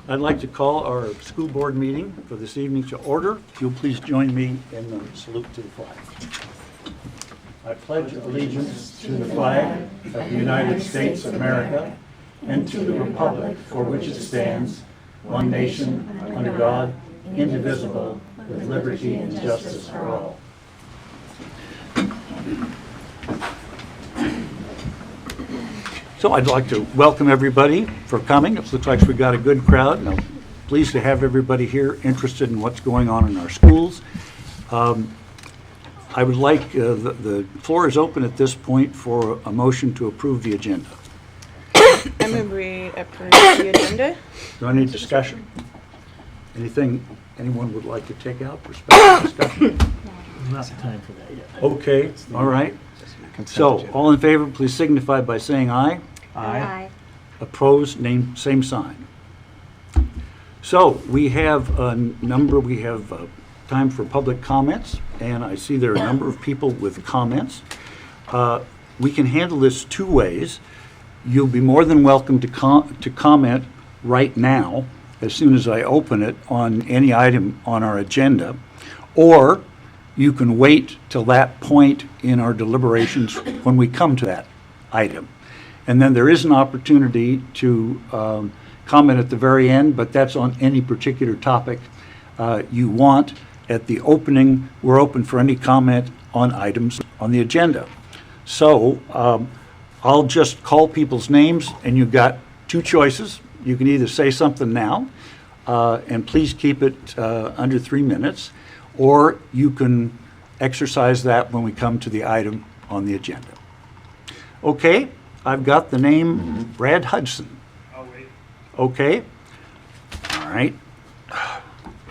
I'd like to call our school board meeting for this evening to order. If you'll please join me in the salute to the flag. I pledge allegiance to the flag of the United States of America and to the republic for which it stands, one nation, under God, indivisible, with liberty and justice for all. So I'd like to welcome everybody for coming. It looks like we've got a good crowd, and I'm pleased to have everybody here interested in what's going on in our schools. I would like, the floor is open at this point for a motion to approve the agenda. I move we approve the agenda. Do I need discussion? Anything anyone would like to take out for special discussion? Not time for that yet. Okay, all right. So, all in favor, please signify by saying aye. Aye. Opposed, same sign. So, we have time for public comments, and I see there are a number of people with comments. We can handle this two ways. You'll be more than welcome to comment right now, as soon as I open it, on any item on our agenda, or you can wait till that point in our deliberations when we come to that item. And then there is an opportunity to comment at the very end, but that's on any particular topic you want. At the opening, we're open for any comment on items on the agenda. So I'll just call people's names, and you've got two choices. You can either say something now, and please keep it under 3 minutes, or you can exercise that when we come to the item on the agenda. Okay, I've got the name Brad Hudson. I'll wait. Okay, all right.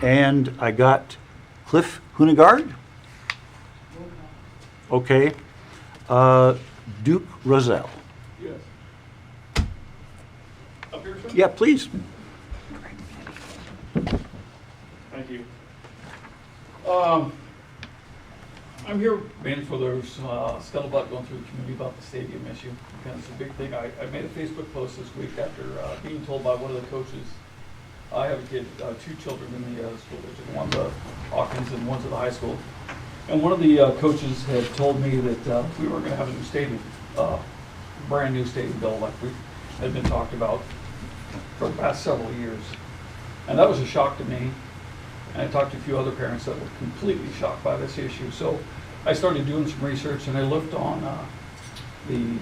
And I got Cliff Hunegard. Okay. Duke Roselle. Yes. Up here, sir? Yeah, please. Thank you. I'm here mainly for there's scuttlebutt going through the community about the stadium issue. Because it's a big thing. I made a Facebook post this week after being told by one of the coaches. I have a kid, two children in the school district. One's at Hawkins and one's at the high school. And one of the coaches had told me that we were going to have a new stadium, brand new stadium built like we had been talked about for the past several years. And that was a shock to me. And I talked to a few other parents that were completely shocked by this issue. So I started doing some research, and I looked on the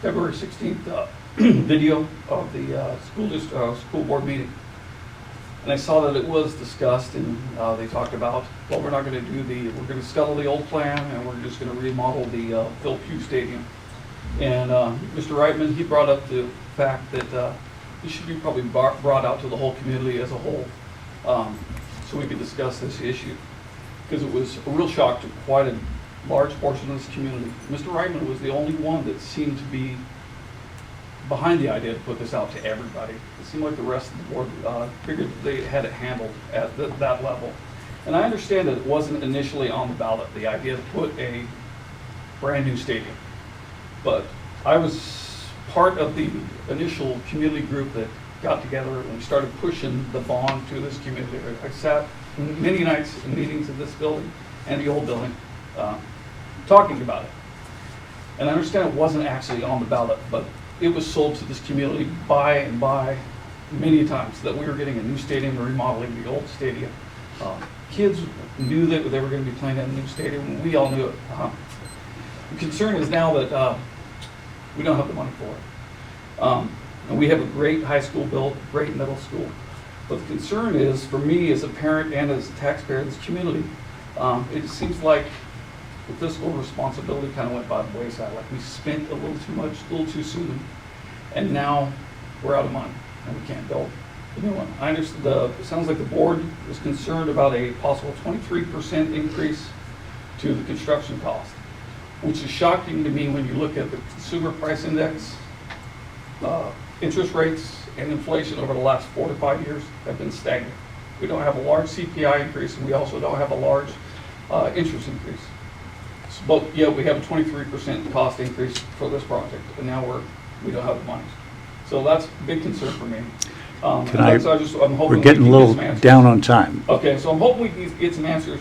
February 16th video of the school board meeting. And I saw that it was discussed, and they talked about, well, we're not going to we're going to scuttle the old plan, and we're just going to remodel the Phil Pugh Stadium. And Mr. Reitman, he brought up the fact that this should be probably brought out to the whole community as a whole, so we could discuss this issue. Because it was a real shock to quite a large portion of this community. Mr. Reitman was the only one that seemed to be behind the idea to put this out to everybody. It seemed like the rest of the board figured they had it handled at that level. And I understand that it wasn't initially on the ballot, the idea to put a brand new stadium. But I was part of the initial community group that got together and we started pushing the bond to this community. I sat many nights in meetings in this building and the old building talking about it. And I understand it wasn't actually on the ballot, but it was sold to this community by and by many times that we were getting a new stadium and remodeling the old stadium. Kids knew that they were going to be playing in a new stadium, and we all knew it. The concern is now that we don't have the money for it. And we have a great high school built, great middle school. But the concern is, for me as a parent and as a taxpayer of this community, it seems like the fiscal responsibility kind of went by the wayside. Like we spent a little too much, a little too soon, and now we're out of money and we can't build a new one. I understand. It sounds like the board is concerned about a possible 23% increase to the construction cost, which is shocking to me when you look at the consumer price index. Interest rates and inflation over the last 4 to 5 years have been stagnant. We don't have a large CPI increase, and we also don't have a large interest increase. But yet we have a 23% cost increase for this project, and now we don't have the money. So that's a big concern for me. Can I- I'm hoping We're we getting a can get little some answers. down on time. Okay, so I'm hoping we can get some answers,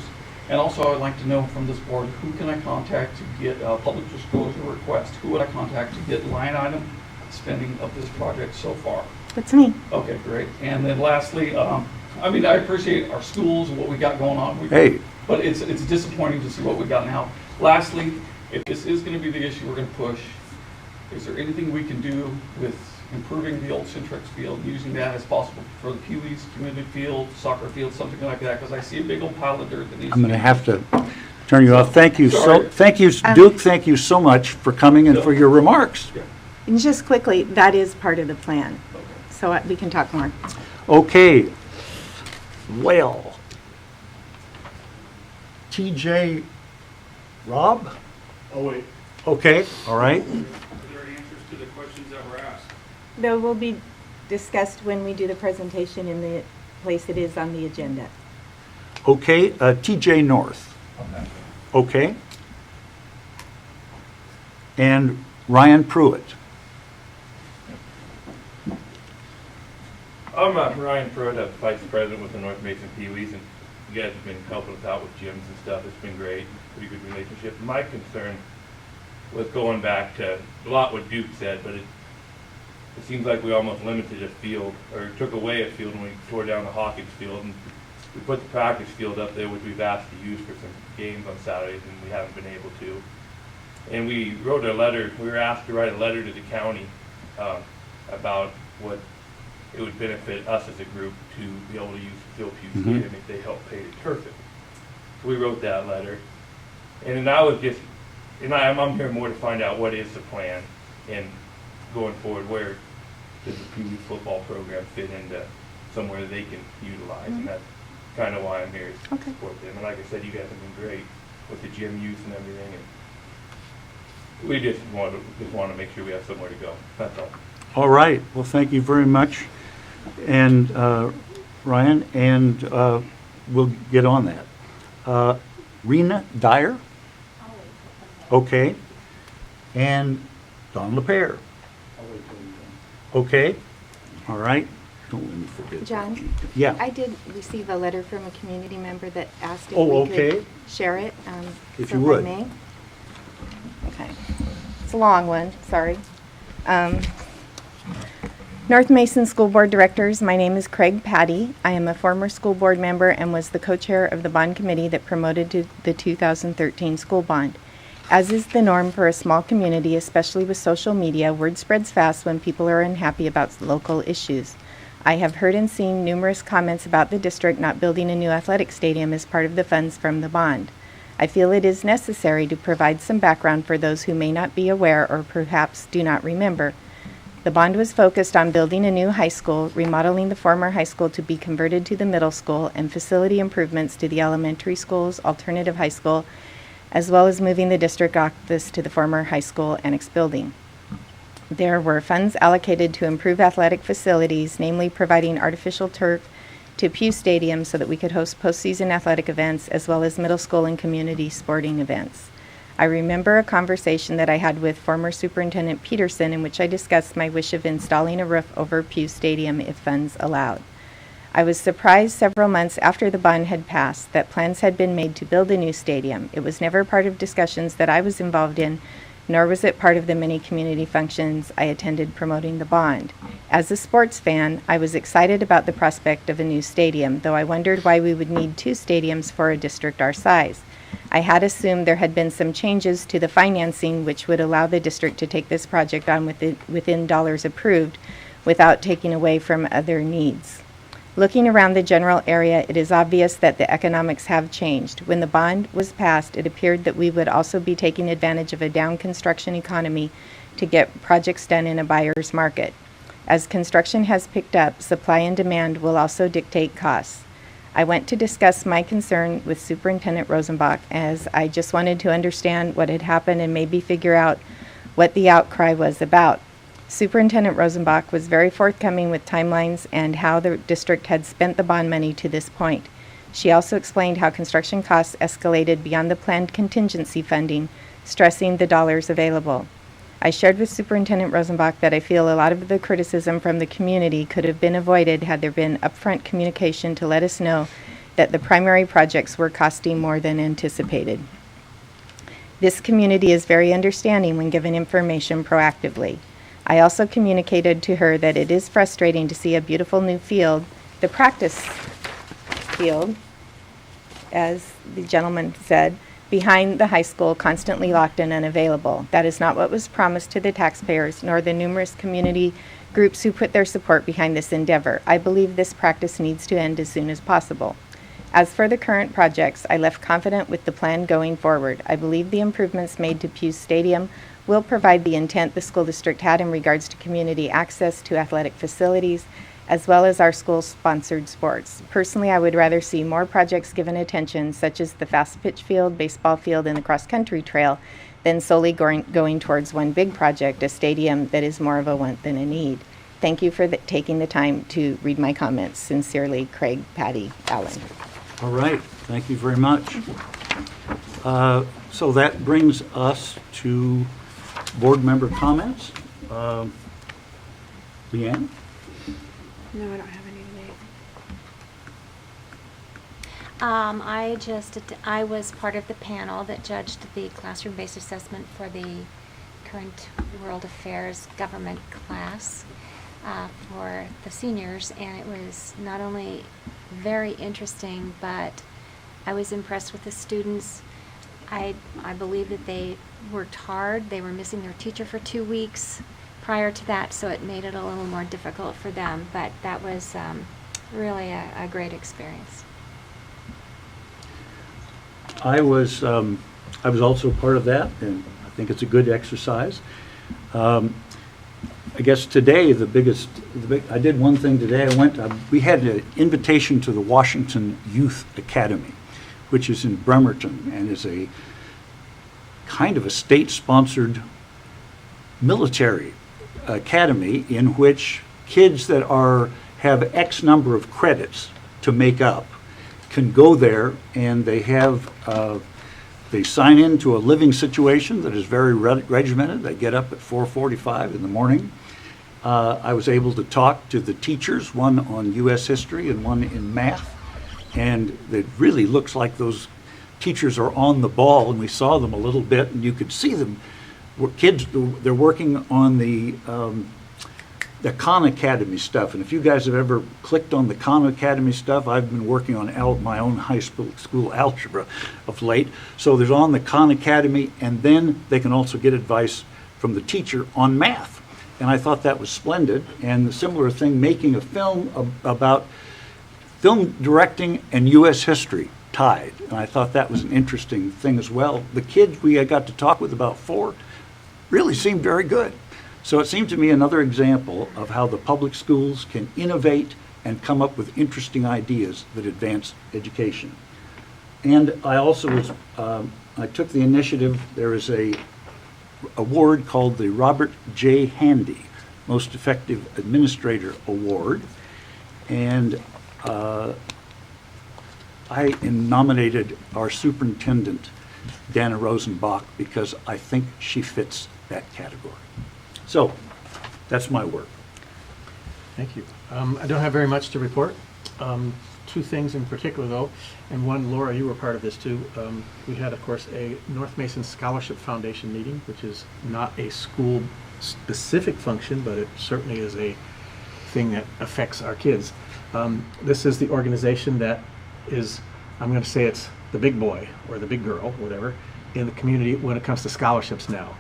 and also I'd like to know from this board, who can I contact to get a public disclosure request? Who would I contact to get line item spending of this project so far? That's me. Okay, great. And then lastly, I mean, I appreciate our schools and what we got going on. Hey, But it's disappointing to see what we got now. Lastly, if this is gonna be the issue we're gonna push, is there anything we can do with improving the old Centrex field, using that as possible for the Pee-wees, community field, soccer field, something like that? Because I see a big old pile of dirt that needs to I'm be. going to have to turn you off. Thank you Sorry. thank you, Duke, thank you so much for coming and for your remarks. And just quickly, that is part of the plan. So we can talk more. Okay, well, TJ, Rob? Oh, wait. Okay, all right. Are there answers to the questions that were asked? They will be discussed when we do the presentation in the place it is on the agenda. Okay, TJ North. Okay. And Ryan Pruitt. I'm Ryan Pruitt, I'm Vice President with the North Mason Pee-wees, and you guys have been helping us out with gyms and stuff. It's been great, pretty good relationship. My concern was going back to a lot what Duke said, but it seems like we almost limited a field, or took away a field when we tore down the Hawkins field, and we put the practice field up there, which we've asked to use for some games on Saturdays, and we haven't been able to. And we wrote a letter, we were asked to write a letter to the county about what it would benefit us as a group to be able to use Phil Pugh Stadium if they help pay to turf it. So we wrote that letter. And then I was just, and I'm here more to find out what is the plan and going forward, where does the Pee-wee football program fit into somewhere they can utilize, and that's kind of why I'm here to Okay. support them. And like I said, you guys have been great with the gym use and everything, and we just want to make sure we have somewhere to go. That's all. All right, well, thank you very much, and Ryan, and we'll get on that. Rena Dyer? Okay. And Don LePere? Okay, all right. Don't let me forget. John? Yeah. I did receive a letter from a community member that asked if Oh, we okay. could share it. If so you would. I may. Okay. It's a long one, sorry. North Mason School Board Directors, my name is Craig Patty. I am a former school board member and was the co-chair of the bond committee that promoted to the 2013 school bond. As is the norm for a small community, especially with social media, word spreads fast when people are unhappy about local issues. I have heard and seen numerous comments about the district not building a new athletic stadium as part of the funds from the bond. I feel it is necessary to provide some background for those who may not be aware or perhaps do not remember. The bond was focused on building a new high school, remodeling the former high school to be converted to the middle school, and facility improvements to the elementary school's alternative high school, as well as moving the district office to the former high school annex building. There were funds allocated to improve athletic facilities, namely providing artificial turf to Pugh Stadium so that we could host postseason athletic events, as well as middle school and community sporting events. I remember a conversation that I had with former Superintendent Peterson in which I discussed my wish of installing a roof over Pugh Stadium if funds allowed. I was surprised several months after the bond had passed that plans had been made to build a new stadium. It was never part of discussions that I was involved in, nor was it part of the many community functions I attended promoting the bond. As a sports fan, I was excited about the prospect of a new stadium, though I wondered why we would need two stadiums for a district our size. I had assumed there had been some changes to the financing which would allow the district to take this project on within dollars approved without taking away from other needs. Looking around the general area, it is obvious that the economics have changed. When the bond was passed, it appeared that we would also be taking advantage of a down construction economy to get projects done in a buyer's market. As construction has picked up, supply and demand will also dictate costs. I went to discuss my concern with Superintendent Rosenbach, as I just wanted to understand what had happened and maybe figure out what the outcry was about. Superintendent Rosenbach was very forthcoming with timelines and how the district had spent the bond money to this point. She also explained how construction costs escalated beyond the planned contingency funding, stressing the dollars available. I shared with Superintendent Rosenbach that I feel a lot of the criticism from the community could have been avoided had there been upfront communication to let us know that the primary projects were costing more than anticipated. This community is very understanding when given information proactively. I also communicated to her that it is frustrating to see a beautiful new field, the practice field, as the gentleman said, behind the high school, constantly locked and unavailable. That is not what was promised to the taxpayers, nor the numerous community groups who put their support behind this endeavor. I believe this practice needs to end as soon as possible. As for the current projects, I left confident with the plan going forward. I believe the improvements made to Pew's Stadium will provide the intent the school district had in regards to community access to athletic facilities, as well as our school-sponsored sports. Personally, I would rather see more projects given attention, such as the fast pitch field, baseball field, and the cross-country trail, than solely going towards one big project, a stadium that is more of a want than a need. Thank you for taking the time to read my comments. Sincerely, Craig Patty Allen. All right, thank you very much. So that brings us to board member comments. Leanne? No, I don't have any today. I was part of the panel that judged the classroom-based assessment for the current World Affairs government class for the seniors, and it was not only very interesting, but I was impressed with the students. I believe that they worked hard. They were missing their teacher for 2 weeks prior to that, so it made it a little more difficult for them, but that was really a great experience. I was also part of that, and I think it's a good exercise. I guess today I did one thing today. We had an invitation to the Washington Youth Academy, which is in Bremerton and is a kind of a state-sponsored military academy in which kids that have X number of credits to make up can go there, and they sign into a living situation that is very regimented. They get up at 4:45 in the morning. I was able to talk to the teachers, one on U.S. history and one in math, and it really looks like those teachers are on the ball, and we saw them a little bit, and you could see them. Kids, they're working on the Khan Academy stuff, and if you guys have ever clicked on the Khan Academy stuff, I've been working on my own high school algebra of late. So there's on the Khan Academy, and then they can also get advice from the teacher on math. And I thought that was splendid. And the similar thing, making a film about film directing and U.S. history tied. And I thought that was an interesting thing as well. The kids I got to talk with, about 4, really seemed very good. So it seemed to me another example of how the public schools can innovate and come up with interesting ideas that advance education. And I also I took the initiative. There is a award called the Robert J. Handy Most Effective Administrator Award. And I nominated our superintendent, Dana Rosenbach, because I think she fits that category. So, that's my work. Thank you. I don't have very much to report. 2 things in particular, though, and one, Laura, you were part of this too. We had, of course, a North Mason Scholarship Foundation meeting, which is not a school-specific function, but it certainly is a thing that affects our kids. This is the organization that is, I'm going to say it's the big boy or the big girl, whatever, in the community when it comes to scholarships now.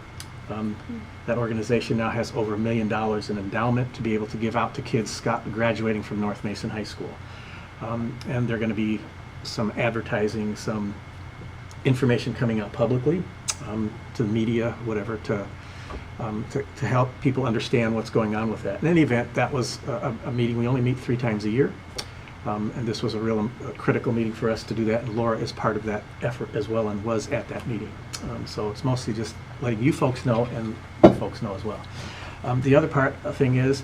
That organization now has over $1 million in endowment to be able to give out to kids graduating from North Mason High School. And there are going to be some advertising, some information coming out publicly to the media, whatever, to help people understand what's going on with that. In any event, that was a meeting. We only meet 3 times a year. And this was a real critical meeting for us to do that. And Laura is part of that effort as well and was at that meeting. So it's mostly just letting you folks know and you folks know as well. The other thing is,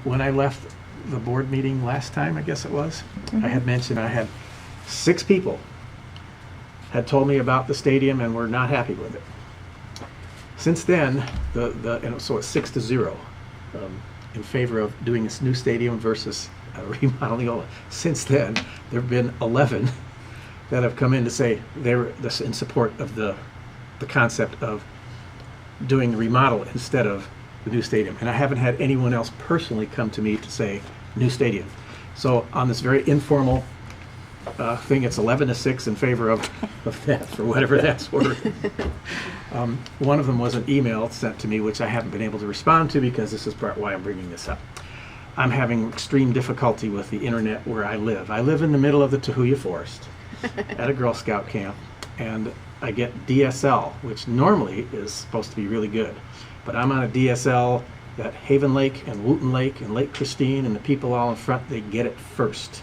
when I left the board meeting last time, I guess it was, I had mentioned I had 6 people had told me about the stadium and were not happy with it. Since then, and so it's 6-0 in favor of doing this new stadium versus remodeling. Since then, there have been 11 that have come in to say they're in support of the concept of doing the remodel instead of the new stadium. And I haven't had anyone else personally come to me to say new stadium. So on this very informal thing, it's 11-6 in favor of that, for whatever that's worth. One of them was an email sent to me, which I haven't been able to respond to because this is part why I'm bringing this up. I'm having extreme difficulty with the internet where I live. I live in the middle of the Tahuya Forest at a Girl Scout camp, and I get DSL, which normally is supposed to be really good. But I'm on a DSL that Haven Lake and Wooten Lake and Lake Christine and the people all in front, they get it first.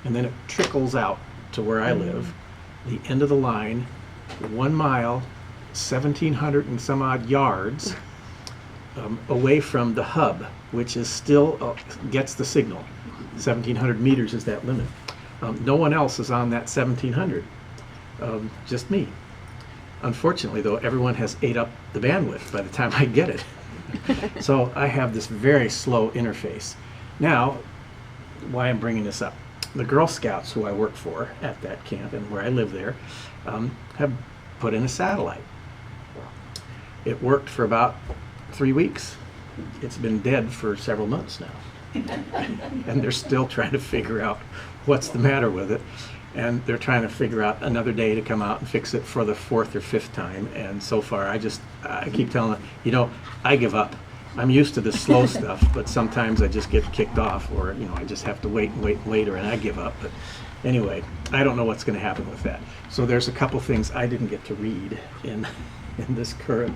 And then it trickles out to where I live, the end of the line, 1 mile, 1,700 and some odd yards away from the hub, which is still gets the signal. 1,700 meters is that limit. No one else is on that 1,700, just me. Unfortunately, though, everyone has ate up the bandwidth by the time I get it. So I have this very slow interface. Now, why I'm bringing this up. The Girl Scouts who I work for at that camp and where I live there have put in a satellite. It worked for about 3 weeks. It's been dead for several months now. And they're still trying to figure out what's the matter with it. And they're trying to figure out another day to come out and fix it for the 4th or 5th time. And so far, I keep telling them, I give up. I'm used to this slow stuff, but sometimes I just get kicked off, or I just have to wait and wait and wait, and I give up. But anyway, I don't know what's going to happen with that. So there's a couple things I didn't get to read in this current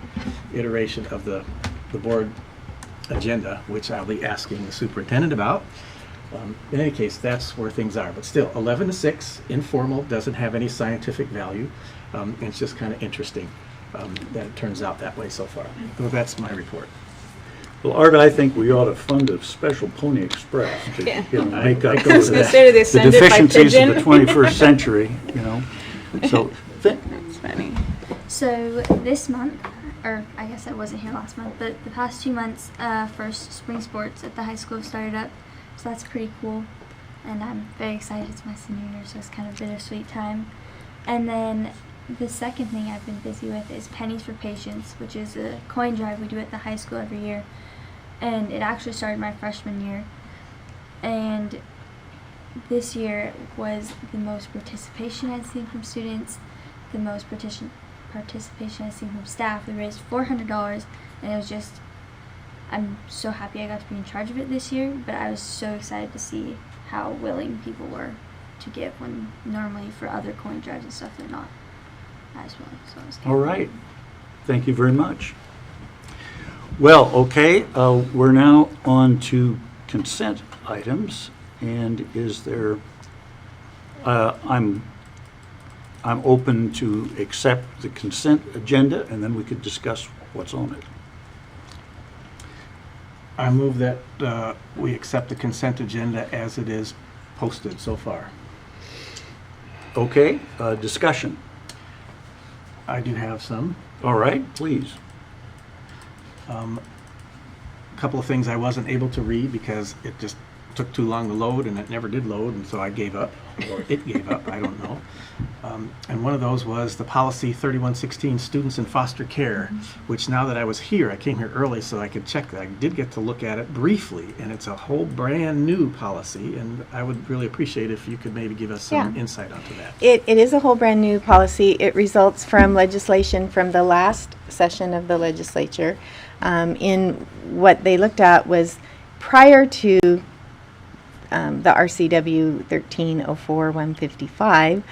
iteration of the board agenda, which I'll be asking the superintendent about. In any case, that's where things are. But still, 11-6, informal, doesn't have any scientific value. And it's just kind of interesting that it turns out that way so far. So that's my report. Well, Art, I think we ought to fund a special Pony Express to make up for Consider this the send it by deficiencies of the pigeon. 21st century, So, That's funny. So this month, or I guess I wasn't here last month, but the past 2 months, first spring sports at the high school started up, so that's pretty cool. And I'm very excited. It's my senior year, so it's kind of a bittersweet time. And then the second thing I've been busy with is Pennies for Patients, which is a coin drive we do at the high school every year. And it actually started my freshman year. And this year was the most participation I've seen from students, the most participation I've seen from staff. We raised $400, and it was just, I'm so happy I got to be in charge of it this year, but I was so excited to see how willing people were to give when normally for other coin drives and stuff they're not as willing. So it was all right. Thank you very much. Well, okay, we're now on to consent items, and is there, I'm open to accept the consent agenda, and then we could discuss what's on it. I move that we accept the consent agenda as it is posted so far. Okay, discussion. I do have some. All right, please. A couple of things I wasn't able to read because it just took too long to load, and it never did load, and so I gave up, or it gave up, I don't know. And one of those was the policy 3116, students in foster care, which now that I was here, I came here early so I could check that. I did get to look at it briefly, and it's a whole brand new policy, and I would really appreciate if you could maybe give us some Yeah. insight onto that. It is a whole brand new policy. It results from legislation from the last session of the legislature. In what they looked at was prior to the RCW 1304-155,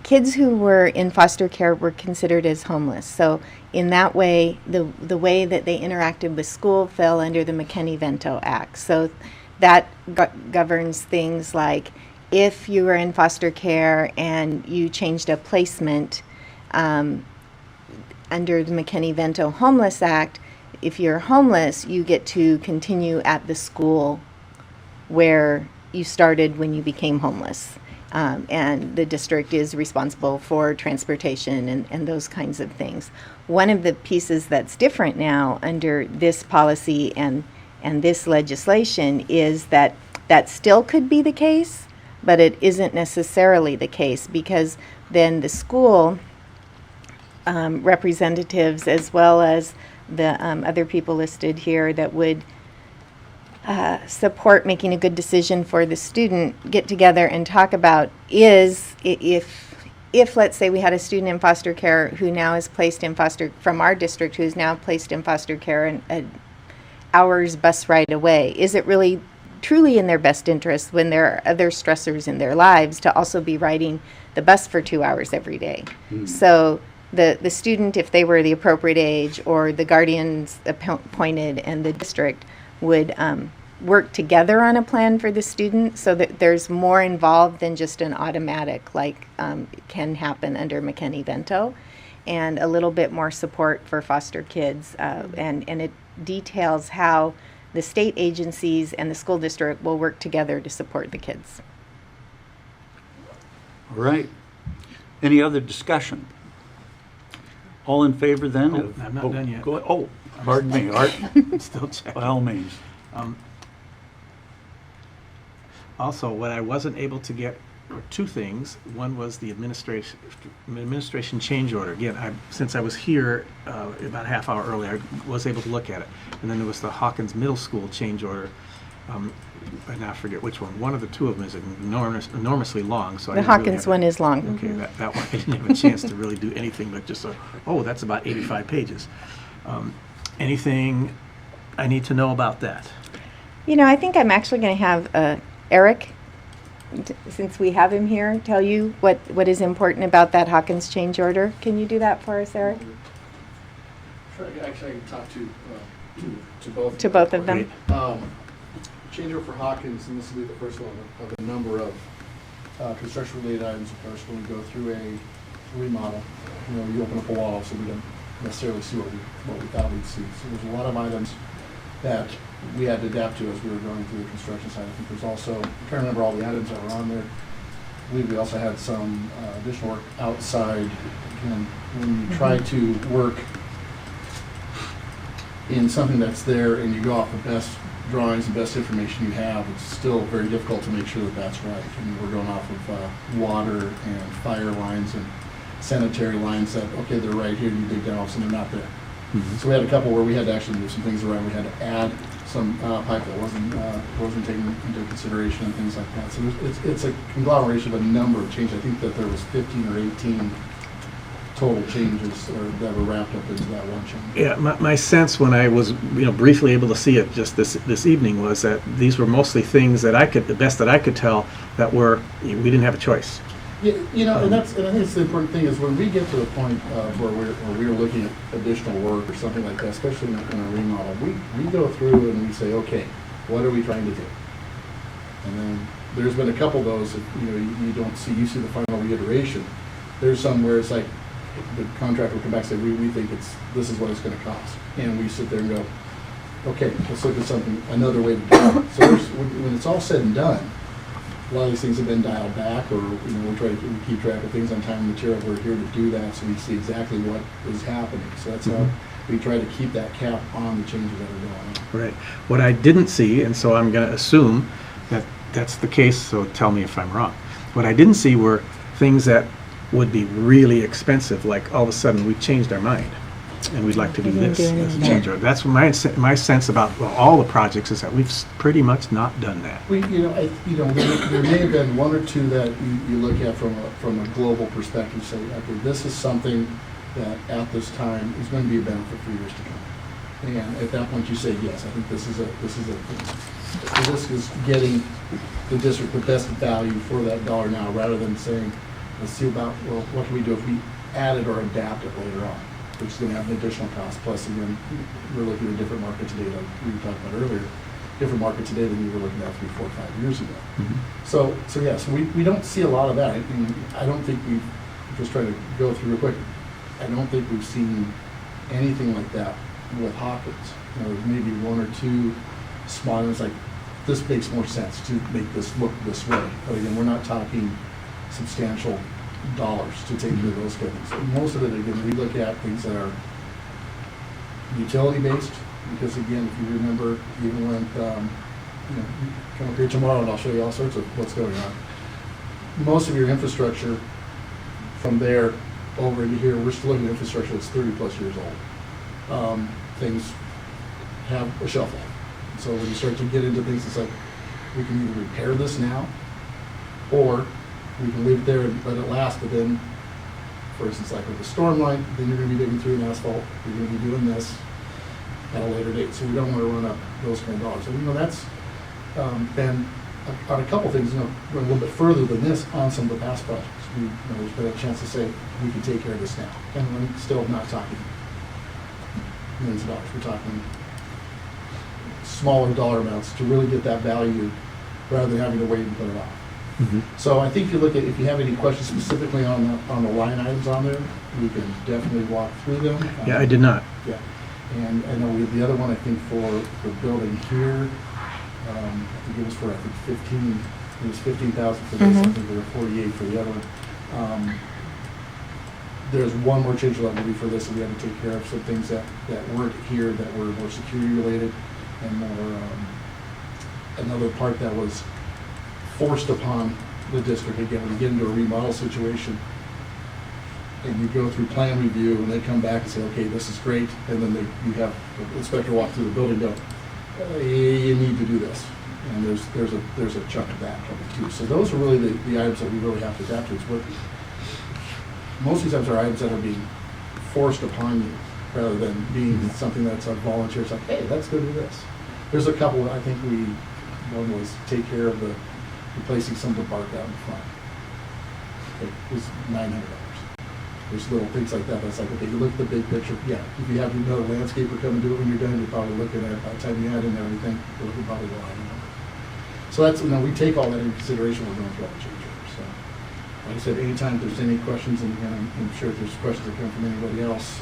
kids who were in foster care were considered as homeless. So in that way, the way that they interacted with school fell under the McKinney-Vento Act. So that governs things like if you were in foster care and you changed a placement under the McKinney-Vento Homeless Act, if you're homeless, you get to continue at the school where you started when you became homeless. And the district is responsible for transportation and those kinds of things. One of the pieces that's different now under this policy and this legislation is that still could be the case, but it isn't necessarily the case, because then the school representatives, as well as the other people listed here that would support making a good decision for the student, get together and talk about if let's say we had a student in foster care who now is placed in foster, from our district, who is now placed in foster care and an hour's bus ride away, is it really truly in their best interest, when there are other stressors in their lives, to also be riding the bus for 2 hours every day? So the student, if they were the appropriate age, or the guardians appointed and the district, would work together on a plan for the student, so that there's more involved than just an automatic, like can happen under McKinney-Vento, and a little bit more support for foster kids. And it details how the state agencies and the school district will work together to support the kids. All right. Any other discussion? All in favor then? Oh, I'm not done yet. Go ahead. Oh, pardon me, Art, Still checking. by all means. Also, what I wasn't able to get were two things. One was the administration change order. Again, since I was here about a half hour early, I was able to look at it. And then there was the Hawkins Middle School change order. I now forget which one. One of the two of them is enormously long. So The Hawkins one is long. Okay, that one I didn't have a chance to really do anything but just that's about 85 pages. Anything I need to know about that? I think I'm actually going to have Eric, since we have him here, tell you what is important about that Hawkins change order. Can you do that for us, Eric? Actually, I can talk to both. To both of them. Change order for Hawkins, and this will be the first one of a number of construction-related items. Of course, when we go through a remodel, you open up a wall, so we don't necessarily see what we thought we'd see. So there's a lot of items that we had to adapt to as we were going through the construction side. I think there's also, I'm trying to remember all the items that were on there. I believe we also had some additional work outside. And when you try to work in something that's there and you go off the best drawings and best information you have, it's still very difficult to make sure that that's right. I mean, we're going off of water and fire lines and sanitary lines that, okay, they're right here, you dig down, and they're not there. So we had a couple where we had to actually move some things around. We had to add some pipe that wasn't taken into consideration and things like that. So it's a conglomeration of a number of changes. I think that there was 15 or 18 total changes that were wrapped up into that one change. Yeah, my sense when I was briefly able to see it just this evening was that these were mostly things that the best that I could tell, that we didn't have a choice. Yeah, and I think it's the important thing is when we get to the point where we're looking at additional work or something like that, especially in a remodel, we go through and we say, okay, what are we trying to do? And then there's been a couple of those that you don't see. You see the final reiteration. There's some where it's like the contractor will come back and say, we think this is what it's going to cost, and we sit there and go, okay, let's look at another way to do it. So when it's all said and done, a lot of these things have been dialed back, or we keep track of things on time and material. We're here to do that, so we see exactly what is happening. So that's how we try to keep that cap on the changes that are going on. Right. What I didn't see, and so I'm going to assume that that's the case, so tell me if I'm wrong. What I didn't see were things that would be really expensive, like all of a sudden we changed our mind and we'd like to do this as a change order. That's my sense about all the projects, is that we've pretty much not done that. There may have been one or two that you look at from a global perspective, say, okay, this is something that at this time is going to be a benefit for years to come. And at that point, you say, yes, I think this is getting the district the best value for that dollar now, rather than saying, let's see about, well, what can we do if we add it or adapt it later on, which is going to have an additional cost. Plus, again, we're looking at a different market today, like we were talking about earlier, different market today than we were looking at 3, 4, 5 years ago. So we don't see a lot of that. I don't think we've, just trying to go through real quick, I don't think we've seen anything like that with Hawkins. There's maybe one or two small ones like, this makes more sense to make this look this way. But again, we're not talking substantial dollars to take care of those things. And most of it, again, we look at things that are utility-based, because again, if you remember, even when, you come up here tomorrow and I'll show you all sorts of what's going on. Most of your infrastructure from there over into here, we're still looking at infrastructure that's 30-plus years old. Things have a shelf life. So when you start to get into things, it's like, we can either repair this now, or we can leave it there and let it last, but then, for instance, like with the storm line, then you're gonna be digging through an asphalt, you're gonna be doing this at a later date, so we don't wanna run up those kind of dollars. So, that's been, on a couple things, going a little bit further than this on some of the past projects. There's been a chance to say, we can take care of this now, and we're still not talking millions of dollars, we're talking smaller dollar amounts to really get that value, rather than having to wait and put it off. So I think if you have any questions specifically on the line items on there, we can definitely walk through them. Yeah, I did not. Yeah, and I know the other one, I think for the building here, I think it was for, 15,000 for this, I think there were 48 for the other one. There's one more change that will be for this, and we had to take care of some things that weren't here, that were more security related, and more, another part that was forced upon the district. Again, when you get into a remodel situation, and you go through plan review, and they come back and say, okay, this is great, and then you have the inspector walk through the building and go, you need to do this. And there's a chunk of that coming too. So those are really the items that we really have to adapt to. It's what, most of these items are items that are being forced upon you, rather than being something that's a volunteer. It's like, hey, let's go do this. There's a couple, I think one was take care of replacing some of the bark out in front. It was $900. There's little things like that, but it's like, okay, you look at the big picture, yeah, if you have another landscaper come and do it when you're done, you're probably looking at, by the time you add in everything, you're looking probably a lot. So that's, we take all that into consideration when we're going through all the change orders. So, like I said, anytime there's any questions, and again, I'm sure if there's questions that come from anybody else,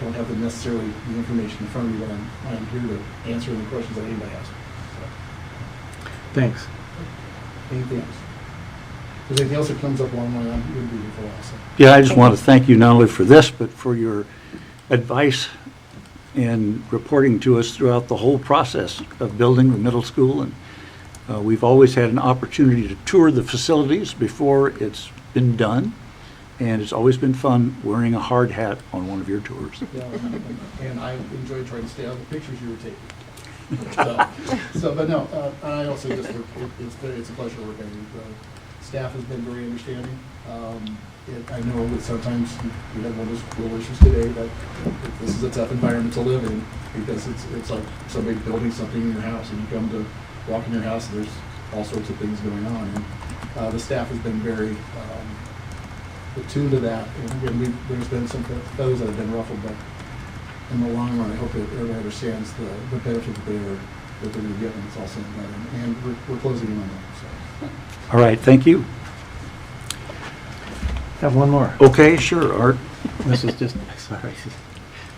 don't have necessarily the information in front of me, but I'm here to answer any questions that anybody has. So, Thanks. anything else? If there's anything else that comes up along the way, I'm going to be here for a while. So. Yeah, I just want to thank you not only for this, but for your advice and reporting to us throughout the whole process of building the middle school. And we've always had an opportunity to tour the facilities before it's been done, and it's always been fun wearing a hard hat on one of your tours. Yeah, and I enjoyed trying to stay out of the pictures you were taking. But no, I also just, it's a pleasure to work with you. Staff has been very understanding. I know that sometimes we have one of those little issues today, that this is a tough environment to live in, because it's like somebody building something in your house, and you come to walk in your house, and there's all sorts of things going on. And the staff has been very attuned to that. And again, there's been some feathers that have been ruffled, but in the long run, I hope that everybody understands the benefit that they're going to get when it's all said and done. And we're closing in on that. So. All right, thank you. Have one more. Okay, sure, Art. This is just, sorry.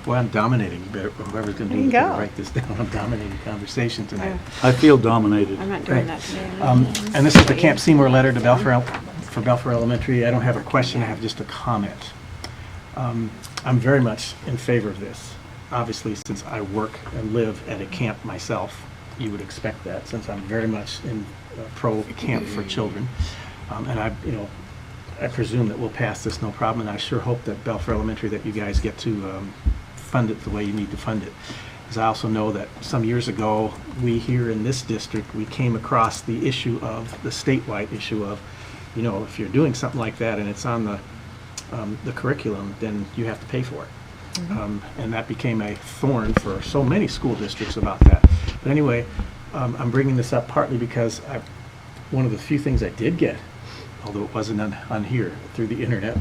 Well, I'm dominating. Whoever's going to do There you this, better go. write this down. I'm dominating conversation tonight. I feel dominated. I'm not doing Right. that today. And this is the Camp Seymour letter to for Belfair Elementary. I don't have a question, I have just a comment. I'm very much in favor of this. Obviously, since I work and live at a camp myself, you would expect that, since I'm very much in pro camp for children. And I presume that we'll pass this no problem, and I sure hope that Belfair Elementary, that you guys get to fund it the way you need to fund it. Because I also know that some years ago, we here in this district, we came across the issue of, the statewide issue of, if you're doing something like that and it's on the curriculum, then you have to pay for it. And that became a thorn for so many school districts about that. But anyway, I'm bringing this up partly because one of the few things I did get, although it wasn't on here, through the internet,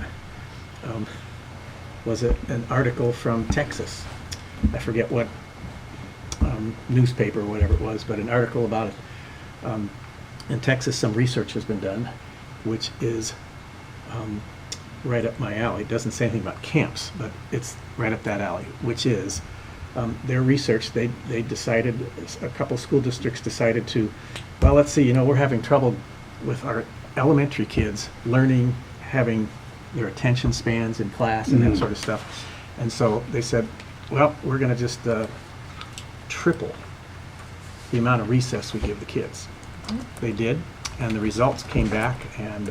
was an article from Texas. I forget what newspaper or whatever it was, but an article about it. In Texas, some research has been done, which is right up my alley. It doesn't say anything about camps, but it's right up that alley, which is their research. They decided, a couple school districts decided to, well, let's see, we're having trouble with our elementary kids learning, having their attention spans in class and that sort of stuff. And so they said, well, we're going to just triple the amount of recess we give the kids. They did, and the results came back, and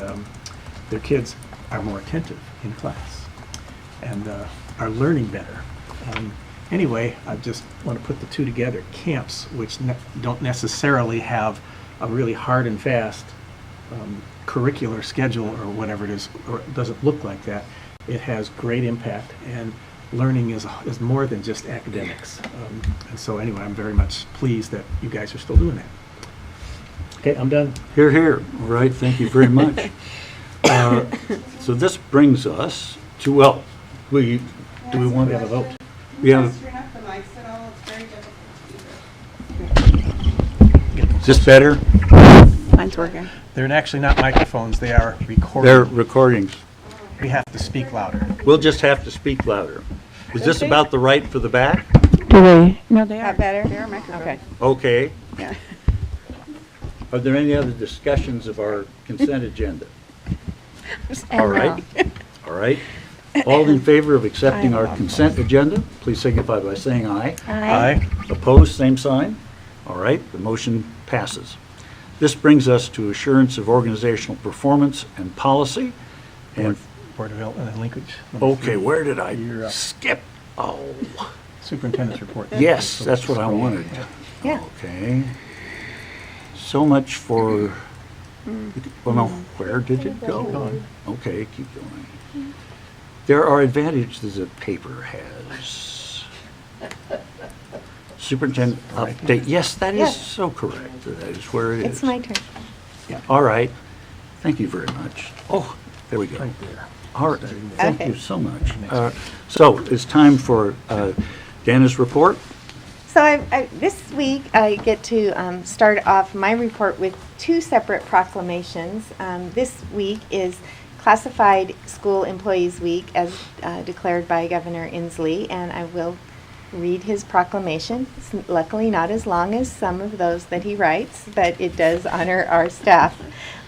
their kids are more attentive in class and are learning better. Anyway, I just want to put the two together. Camps, which don't necessarily have a really hard and fast curricular schedule or whatever it is, or it doesn't look like that, it has great impact, and learning is more than just academics. And so anyway, I'm very much pleased that you guys are still doing that. Okay, I'm done. Hear, hear. All right, thank you very much. So this brings us to, well, do we want We have a vote. We have, Turn up the mics at all, it's very difficult to hear. is this better? Mine's working. They're actually not microphones, they are recording. They're recordings. We have to speak louder. We'll just have to speak louder. Is this about the right for the back? No, they are. That better? They are microphones. Okay. Okay. Yeah. Are there any other discussions of our consent agenda? And All right. no. All right. All in favor of accepting our consent agenda, please signify by saying aye. Aye. Opposed, same sign. All right, the motion passes. This brings us to assurance of organizational performance and policy. And, Board of Development and Linkage. okay, where did You're I up. skip? Oh, Superintendent's report. yes, that's what I wanted. Yeah. Okay. So much for, well, no, where did it go? going. Okay, keep going. There are advantages that paper has. Superintendent update, yes, that is Yes. so correct. That is where it is. It's my turn. All right. Thank you very much. Oh, there we go. Right there. All right, thank Okay. you so much. So it's time for Dana's report. So this week, I get to start off my report with two separate proclamations. This week is Classified School Employees Week, as declared by Governor Inslee, and I will read his proclamation. It's luckily not as long as some of those that he writes, but it does honor our staff.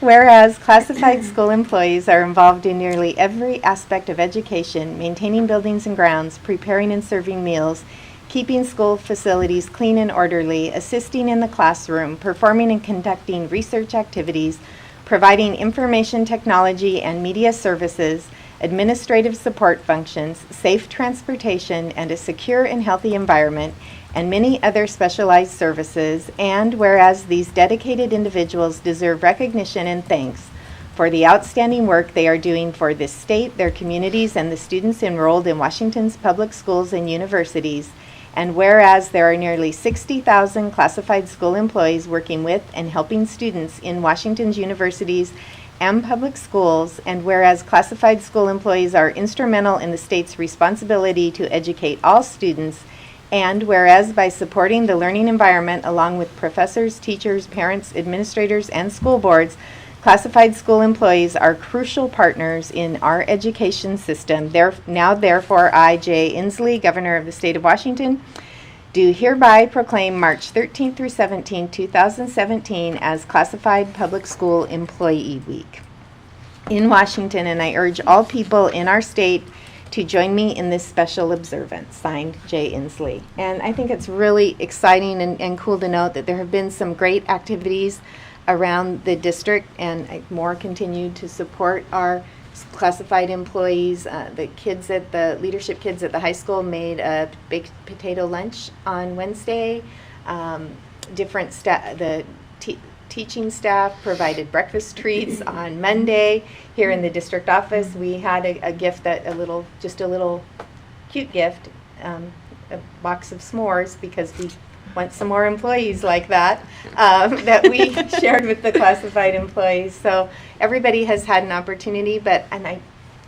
Whereas classified school employees are involved in nearly every aspect of education, maintaining buildings and grounds, preparing and serving meals, keeping school facilities clean and orderly, assisting in the classroom, performing and conducting research activities, providing information technology and media services, administrative support functions, safe transportation, and a secure and healthy environment, and many other specialized services. And whereas these dedicated individuals deserve recognition and thanks for the outstanding work they are doing for this state, their communities, and the students enrolled in Washington's public schools and universities. And whereas there are nearly 60,000 classified school employees working with and helping students in Washington's universities and public schools, and whereas classified school employees are instrumental in the state's responsibility to educate all students, and whereas by supporting the learning environment along with professors, teachers, parents, administrators, and school boards, classified school employees are crucial partners in our education system. Therefore, I, Jay Inslee, Governor of the State of Washington, do hereby proclaim March 13 through 17, 2017 as Classified Public School Employee Week in Washington, and I urge all people in our state to join me in this special observance. Signed, Jay Inslee. And I think it's really exciting and cool to note that there have been some great activities around the district, and more continue to support our classified employees. The kids at the leadership kids at the high school made a baked potato lunch on Wednesday. Different staff, the teaching staff provided breakfast treats on Monday. Here in the district office, we had a gift just a little cute gift, a box of s'mores, because we want some more employees like that, that we shared with the classified employees. So everybody has had an opportunity,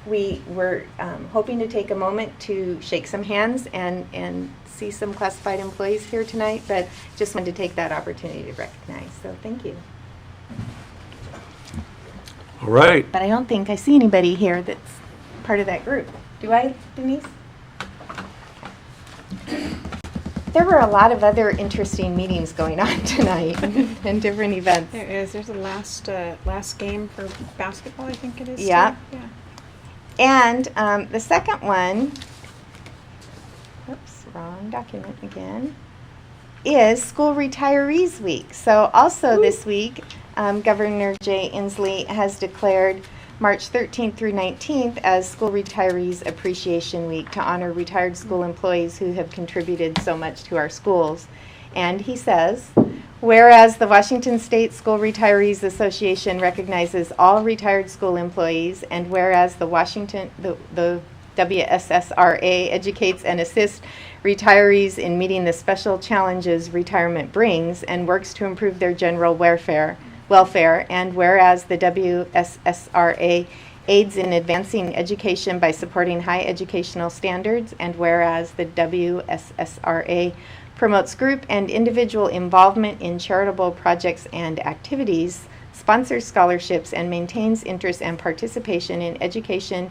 we were hoping to take a moment to shake some hands and see some classified employees here tonight, but just wanted to take that opportunity to recognize. So thank you. All right. But I don't think I see anybody here that's part of that group. Do I, Denise? There were a lot of other interesting meetings going on tonight and different events. There is. There's a last game for basketball, I think it is. Yeah. too. Yeah. And the second one, oops, wrong document again, is School Retirees Week. So also this week, Governor Jay Inslee has declared March 13th through 19th as School Retirees Appreciation Week to honor retired school employees who have contributed so much to our schools. And he says, whereas the Washington State School Retirees Association recognizes all retired school employees, and whereas the WSSRA educates and assists retirees in meeting the special challenges retirement brings and works to improve their general welfare, and whereas the WSSRA aids in advancing education by supporting high educational standards, and whereas the WSSRA promotes group and individual involvement in charitable projects and activities, sponsors scholarships, and maintains interest and participation in educational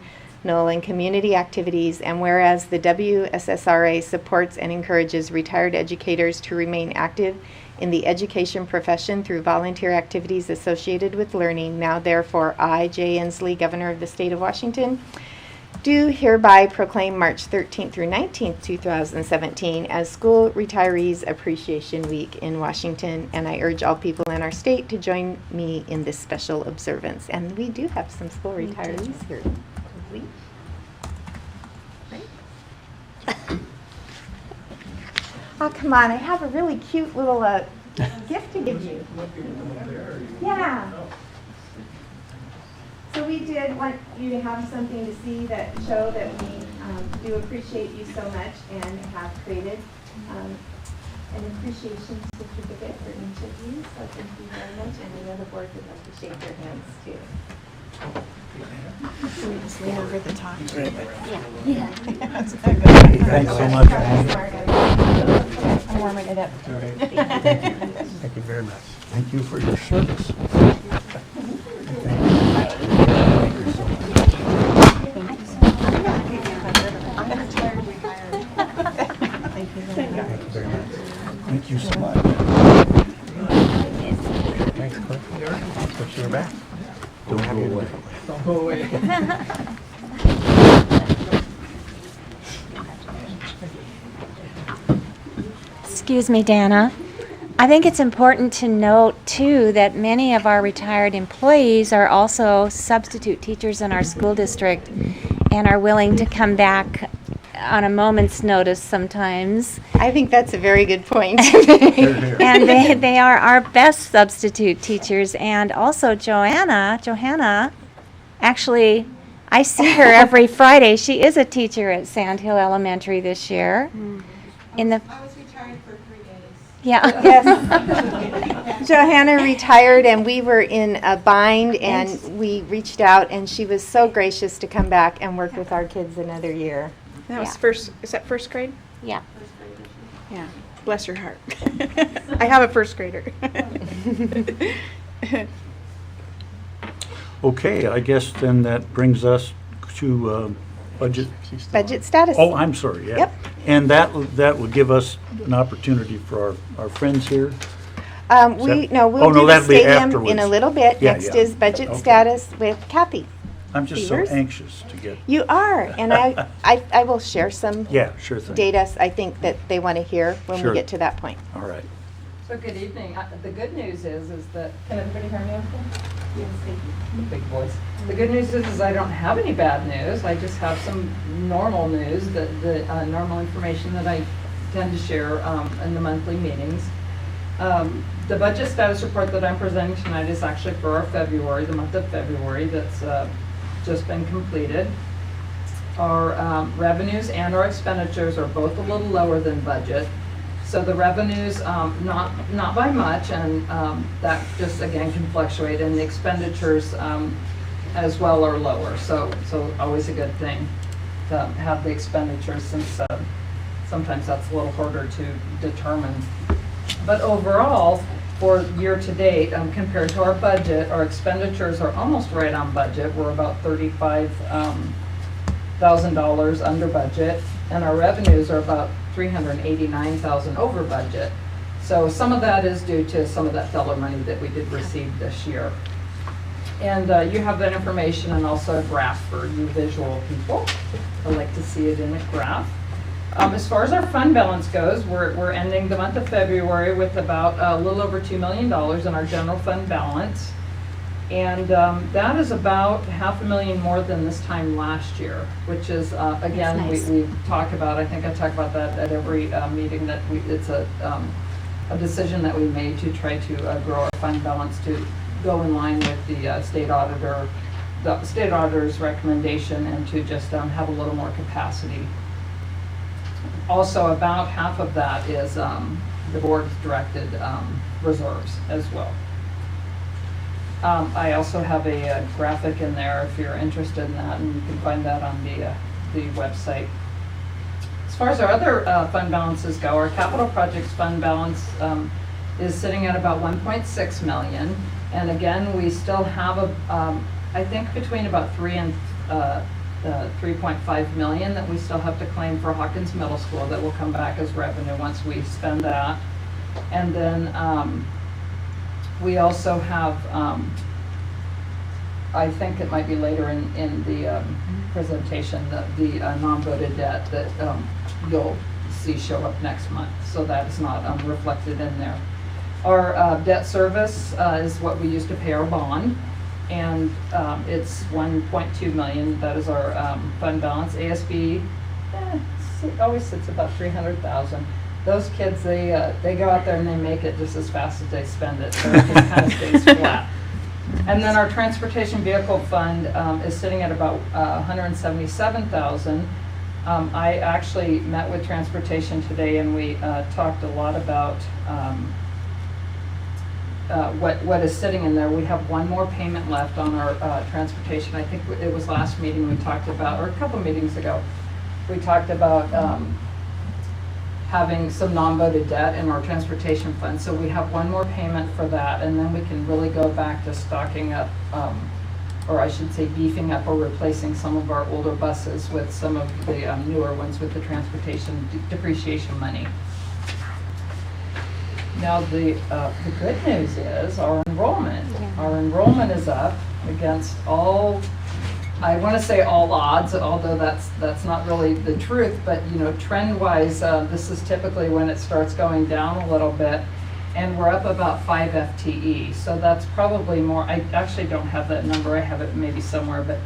and community activities, and whereas the WSSRA supports and encourages retired educators to remain active in the education profession through volunteer activities associated with learning, now therefore I, Jay Inslee, Governor of the State of Washington, do hereby proclaim March 13th through 19th, 2017 as School Retirees Appreciation Week in Washington, and I urge all people in our state to join me in this special observance. And we do have some school retirees here. Oh, come on, I have a really cute little gift to give you. Yeah. So we did want you to have something to see that show that we do appreciate you so much, and have created an appreciation certificate for each of you. So thank you very much, and I know the board would like to shake your hands too. Can we just lean over the top? Yeah. Thanks so much. I'm warming it up. Thank you very much. Thank you for your service. Thank you so much. Thanks, Cliff. Put your back. Don't go away. Don't go away. Excuse me, Dana. I think it's important to note, too, that many of our retired employees are also substitute teachers in our school district and are willing to come back on a moment's notice sometimes. I think that's a very good point. And they are our best substitute teachers. And also Johanna, actually, I see her every Friday. She is a teacher at Sand Hill Elementary this year. I was retired for 3 days. Yeah. Yes. Johanna retired, and we were in a bind, and we reached out, and she was so gracious to come back and work with our kids another year. That was Yeah. is that first grade? Yeah. Yeah. Bless your heart. I have a first grader. Okay, I guess then that brings us to budget. Budget status. Oh, I'm sorry, yeah. Yep. And that will give us an opportunity for our friends here. We'll Oh, do no, the that'll be stadium in afterwards. a little bit. Yeah, Next yeah. is budget Okay. status with Kathy. I'm just so Beavers? anxious to get, You are, and I will share some yeah, sure thing. data I think that they want to hear when Sure. we get to that point. All right. So good evening. The good news is that, can everybody hear me okay? Yes, thank you. Big voice. The good news is I don't have any bad news. I just have some normal news, the normal information that I tend to share in the monthly meetings. The budget status report that I'm presenting tonight is actually for our February, the month of February, that's just been completed. Our revenues and our expenditures are both a little lower than budget. So the revenues, not by much, and that just again can fluctuate, and the expenditures as well are lower. So always a good thing to have the expenditures, since sometimes that's a little harder to determine. But overall, for year to date, compared to our budget, our expenditures are almost right on budget. We're about $35,000 under budget, and our revenues are about $389,000 over budget. So some of that is due to some of that Feller money that we did receive this year. And you have that information and also a graph for you visual people. I like to see it in a graph. As far as our fund balance goes, we're ending the month of February with about a little over $2 million in our general fund balance. And that is about $500,000 more than this time last year, which is, again, That's nice. we talk about, I think I talk about that at every meeting, that it's a decision that we made to try to grow our fund balance to go in line with the state auditor's recommendation, and to just have a little more capacity. Also, about half of that is the board's directed reserves as well. I also have a graphic in there if you're interested in that, and you can find that on the website. As far as our other fund balances go, our capital projects fund balance is sitting at about 1.6 million. And again, we still have I think between about 3 and 3.5 million that we still have to claim for Hawkins Middle School that will come back as revenue once we spend that. And then we also have, I think it might be later in the presentation, the non-voted debt that you'll see show up next month. So that is not reflected in there. Our debt service is what we use to pay our bond, and it's 1.2 million. That is our fund balance. ASB it always sits about 300,000. Those kids, they go out there and they make it just as fast as they spend it, so it just kind of stays flat. And then our transportation vehicle fund is sitting at about 177,000. I actually met with transportation today, and we talked a lot about what is sitting in there. We have one more payment left on our transportation. I think it was last meeting we talked about, or a couple meetings ago, we talked about having some non-voted debt in our transportation fund. So we have one more payment for that, and then we can really go back to stocking up, or I should say beefing up or replacing some of our older buses with some of the newer ones with the transportation depreciation money. Now the good news is our enrollment. Yeah. Our enrollment is up against all, I want to say all odds, although that's not really the truth, but trend-wise, this is typically when it starts going down a little bit, and we're up about 5 FTE. So that's probably more, I actually don't have that number, I have it maybe somewhere, but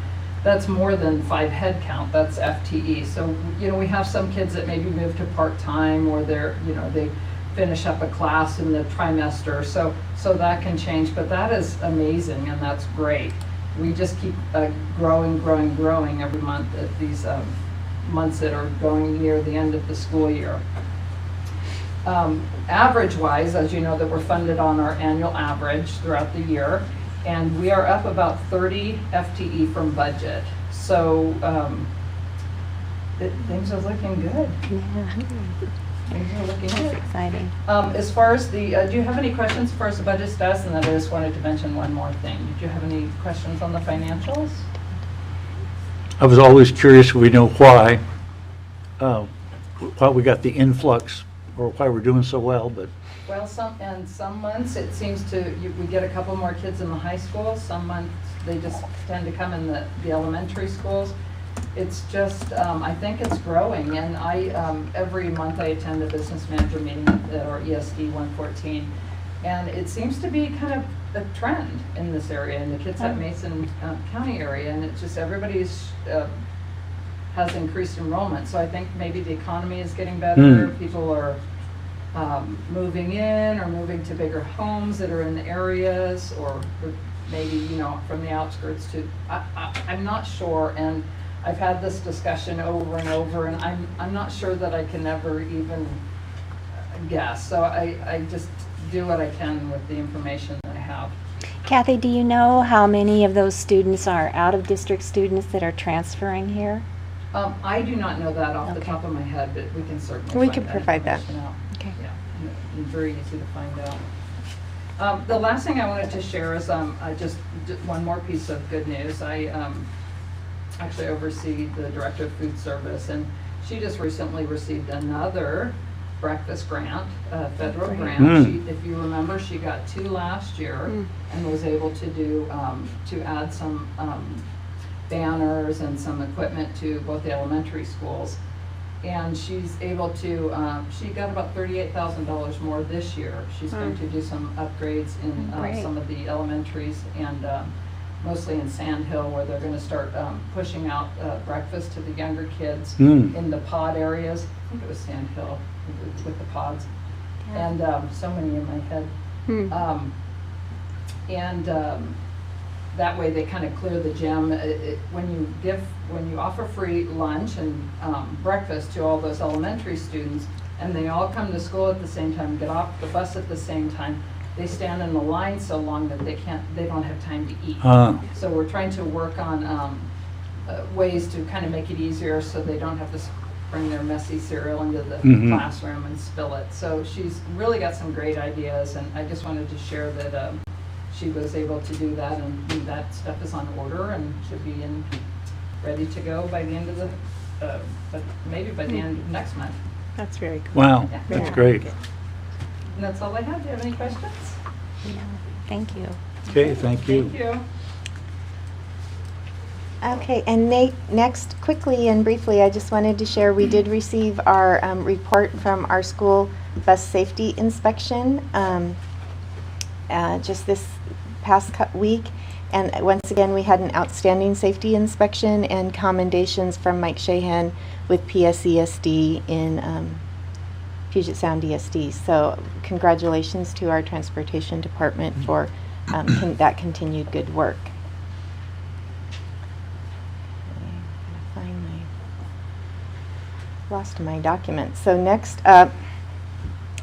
that's more than 5 head count, that's FTE. So, we have some kids that maybe move to part-time, or they finish up a class in the trimester, so that can change, but that is amazing, and that's great. We just keep growing every month at these months that are going near the end of the school year. Average-wise, as you know, that we're funded on our annual average throughout the year, and we are up about 30 FTE from budget. So things are looking good. Yeah. Things are looking That's good. exciting. As far as the, do you have any questions as far as the budget status? And then I just wanted to mention one more thing. Did you have any questions on the financials? I was always curious, we know why we got the influx, or why we're doing so well, but Well, some months it seems we get a couple more kids in the high school. Some months they just tend to come in the elementary schools. It's just, I think it's growing, and every month I attend a business manager meeting at our ESD 114, and it seems to be kind of a trend in this area, in the Kitsap Mason County area, and it's just everybody's has increased enrollment. So I think maybe the economy is getting better. People are moving in or moving to bigger homes that are in the areas, or maybe from the outskirts to. I'm not sure, and I've had this discussion over and over, and I'm not sure that I can ever even guess. So I just do what I can with the information that I have. Kathy, do you know how many of those students are out-of-district students that are transferring here? I do not know that off the Okay. top of my head, but we can certainly We find can provide that. information out. Okay. Yeah, and very easy to find out. The last thing I wanted to share is just one more piece of good news. I actually oversee the director of food service, and she just recently received another breakfast grant, federal Great. grant. Mm. If you remember, she got 2 last year and was able to do, to add some banners and some equipment to both the elementary schools. And she's able to, she got about $38,000 more this year. She's going to do some upgrades in Great. some of the elementaries and mostly in Sand Hill, where they're going to start pushing out breakfast to the younger kids Mm. in the pod areas. I think it was Sand Hill with the pods. And so many in my head. That way they kind of clear the gym. When you offer free lunch and breakfast to all those elementary students, and they all come to school at the same time, get off the bus at the same time, they stand in the line so long that they don't have time to eat. So we're trying to work on ways to kind of make it easier so they don't have to bring their messy cereal into the classroom and spill it. So she's really got some great ideas, and I just wanted to share that she was able to do that, and that stuff is on order and should be ready to go by the end of but maybe by the end of next month. That's very cool. Wow, Yeah. that's great. And that's all I have. Do you have any questions? No, thank you. Okay, thank you. Thank you. Okay, and Nate, next, quickly and briefly, I just wanted to share, we did receive our report from our school bus safety inspection just this past week. And once again, we had an outstanding safety inspection and commendations from Mike Shahan with PSESD in Puget Sound DSD. So congratulations to our transportation department for that continued good work. Lost my document. So next up,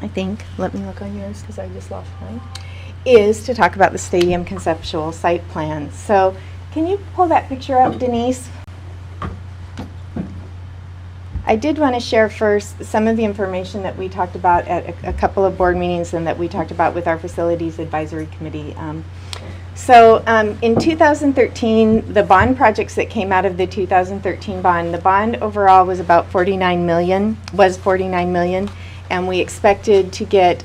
I think, let me look on yours because I just lost mine, is to talk about the stadium conceptual site plan. So can you pull that picture up, Denise? I did want to share first some of the information that we talked about at a couple of board meetings and that we talked about with our facilities advisory committee. In 2013, the bond projects that came out of the 2013 bond, the bond overall was about 49 million, and we expected to get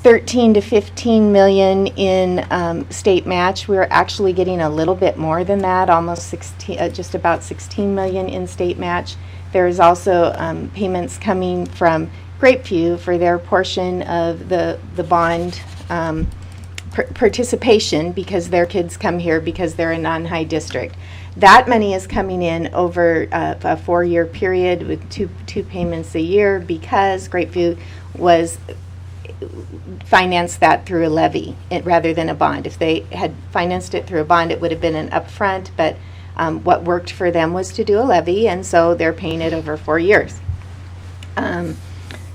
13 to 15 million in state match. We're actually getting a little bit more than that, almost 16, just about 16 million in state match. There's also payments coming from Grapeview for their portion of the bond participation because their kids come here because they're a non-high district. That money is coming in over a 4-year period with two payments a year because Grapeview was financed that through a levy rather than a bond. If they had financed it through a bond, it would have been an upfront, but what worked for them was to do a levy, and so they're paying it over 4 years.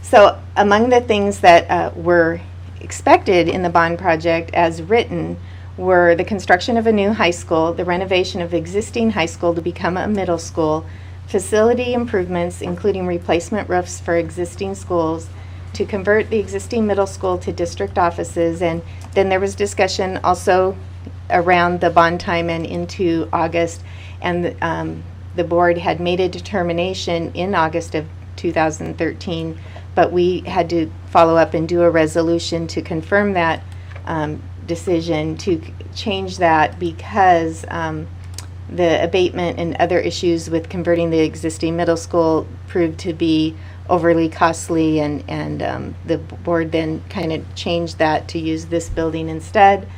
So among the things that were expected in the bond project as written were the construction of a new high school, the renovation of existing high school to become a middle school, facility improvements including replacement roofs for existing schools, to convert the existing middle school to district offices, and then there was discussion also around the bond time and into August, and the board had made a determination in August of 2013, but we had to follow up and do a resolution to confirm that decision, to change that because the abatement and other issues with converting the existing middle school proved to be overly costly, and the board then kind of changed that to use this building instead.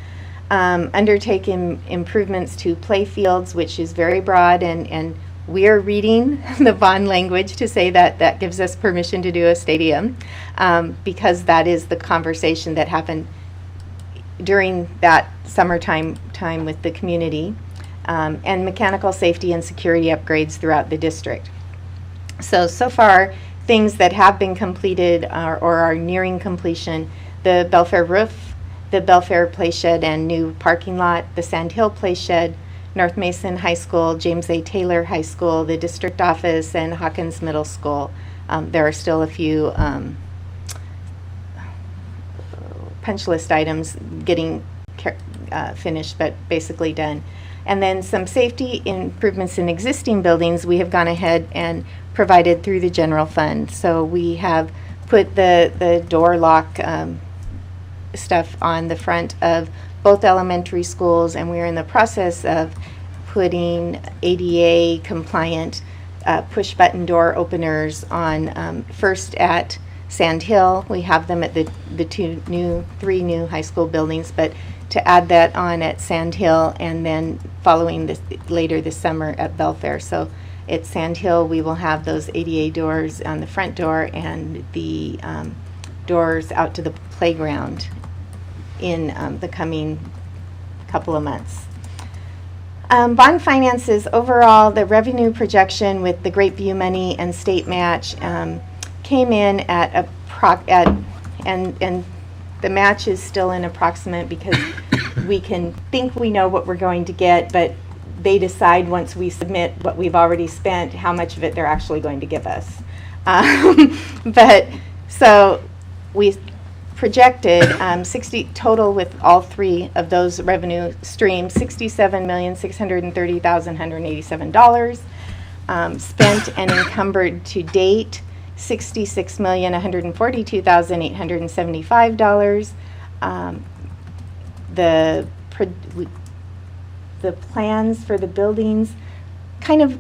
Undertaking improvements to play fields, which is very broad, and we're reading the bond language to say that that gives us permission to do a stadium because that is the conversation that happened during that summertime time with the community, and mechanical safety and security upgrades throughout the district. So far, things that have been completed or are nearing completion: the Belfair roof, the Belfair play shed and new parking lot, the Sand Hill play shed, North Mason High School, James A. Taylor High School, the district office, and Hawkins Middle School. There are still a few punch list items getting finished, but basically done. And then some safety improvements in existing buildings, we have gone ahead and provided through the general fund. So we have put the door lock stuff on the front of both elementary schools, and we're in the process of putting ADA compliant push button door openers on first at Sand Hill. We have them at the three new high school buildings, but to add that on at Sand Hill, and then following this later this summer at Belfair. So at Sand Hill, we will have those ADA doors on the front door and the doors out to the playground in the coming couple of months. Bond finances, overall, the revenue projection with the Great View money and state match came in at and the match is still an approximate because we can think we know what we're going to get, but they decide once we submit what we've already spent how much of it they're actually going to give us. But so we projected 60 total with all three of those revenue streams, $67,630,187. Spent and encumbered to date, $66,142,875. The plans for the buildings kind of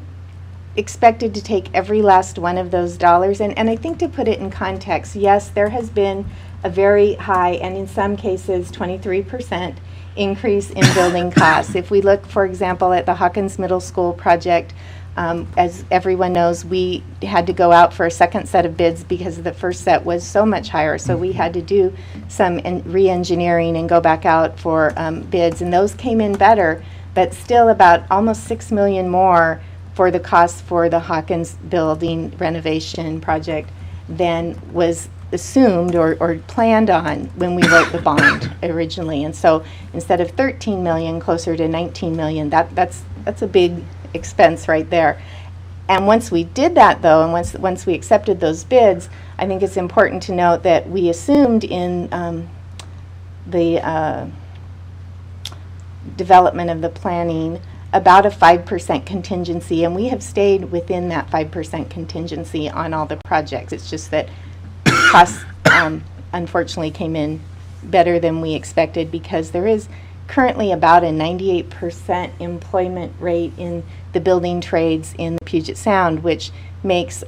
expected to take every last one of those dollars. And I think to put it in context, yes, there has been a very high, and in some cases 23% increase in building costs. If we look, for example, at the Hawkins Middle School project, as everyone knows, we had to go out for a second set of bids because the first set was so much higher. So we had to do some re-engineering and go back out for bids, and those came in better, but still about almost $6 million more for the cost for the Hawkins building renovation project than was assumed or planned on when we wrote the bond originally. And so instead of 13 million, closer to 19 million, that's a big expense right there. And once we did that though, and once we accepted those bids, I think it's important to note that we assumed in the development of the planning about a 5% contingency, and we have stayed within that 5% contingency on all the projects. It's just that costs unfortunately came in better than we expected because there is currently about a 98% employment rate in the building trades in the Puget Sound, which makes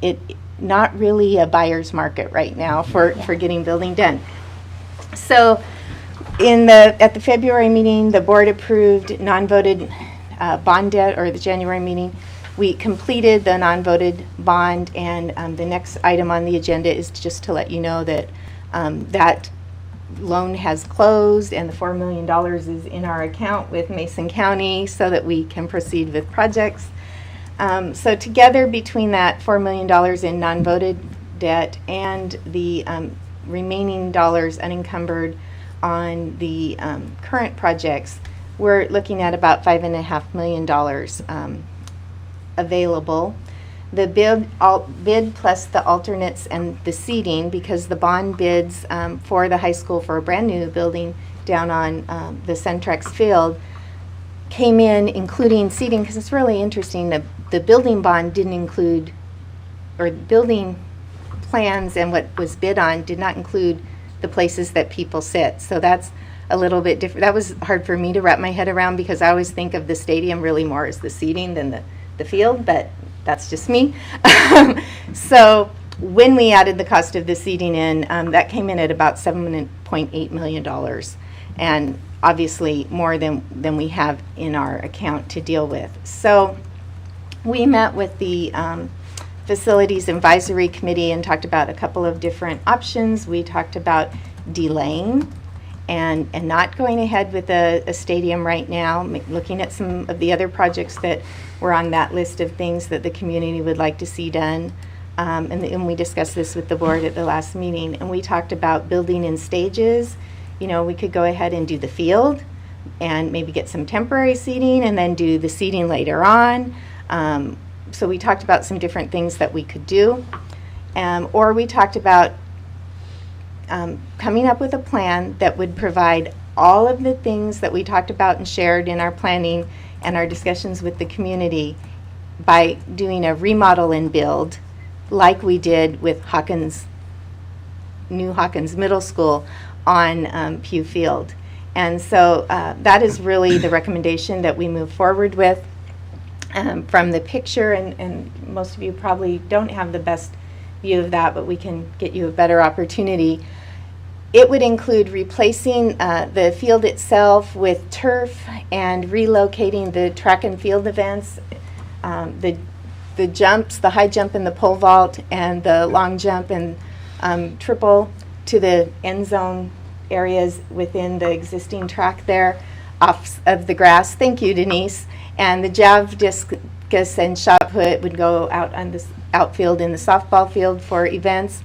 it not really a buyer's market right now for getting building done. So at the February meeting, the board approved non-voted bond debt, or the January meeting, we completed the non-voted bond, and the next item on the agenda is just to let you know that that loan has closed and the $4 million is in our account with Mason County so that we can proceed with projects. So together between that $4 million in non-voted debt and the remaining dollars unencumbered on the current projects, we're looking at about $5.5 million available. The bid plus the alternates and the seating, because the bond bids for the high school for a brand new building down on the Centrex field came in including seating, because it's really interesting that the building bond didn't include, or building plans and what was bid on did not include the places that people sit. So that's a little bit different. That was hard for me to wrap my head around because I always think of the stadium really more as the seating than the field, but that's just me. So when we added the cost of the seating in, that came in at about $7.8 million, and obviously more than we have in our account to deal with. So we met with the Facilities Advisory Committee and talked about a couple of different options. We talked about delaying and not going ahead with a stadium right now, looking at some of the other projects that were on that list of things that the community would like to see done. And we discussed this with the board at the last meeting, and we talked about building in stages. You know, we could go ahead and do the field and maybe get some temporary seating and then do the seating later on. So we talked about some different things that we could do. Or we talked about coming up with a plan that would provide all of the things that we talked about and shared in our planning and our discussions with the community by doing a remodel and build like we did with New Hawkins Middle School on Pew Field. And so that is really the recommendation that we move forward with. From the picture, and most of you probably don't have the best view of that, but we can get you a better opportunity. It would include replacing the field itself with turf and relocating the track and field events, the jumps, the high jump and the pole vault, and the long jump and triple to the end zone areas within the existing track there off of the grass. Thank you, Denise. And the jav discus and shot put would go out on the outfield in the softball field for events.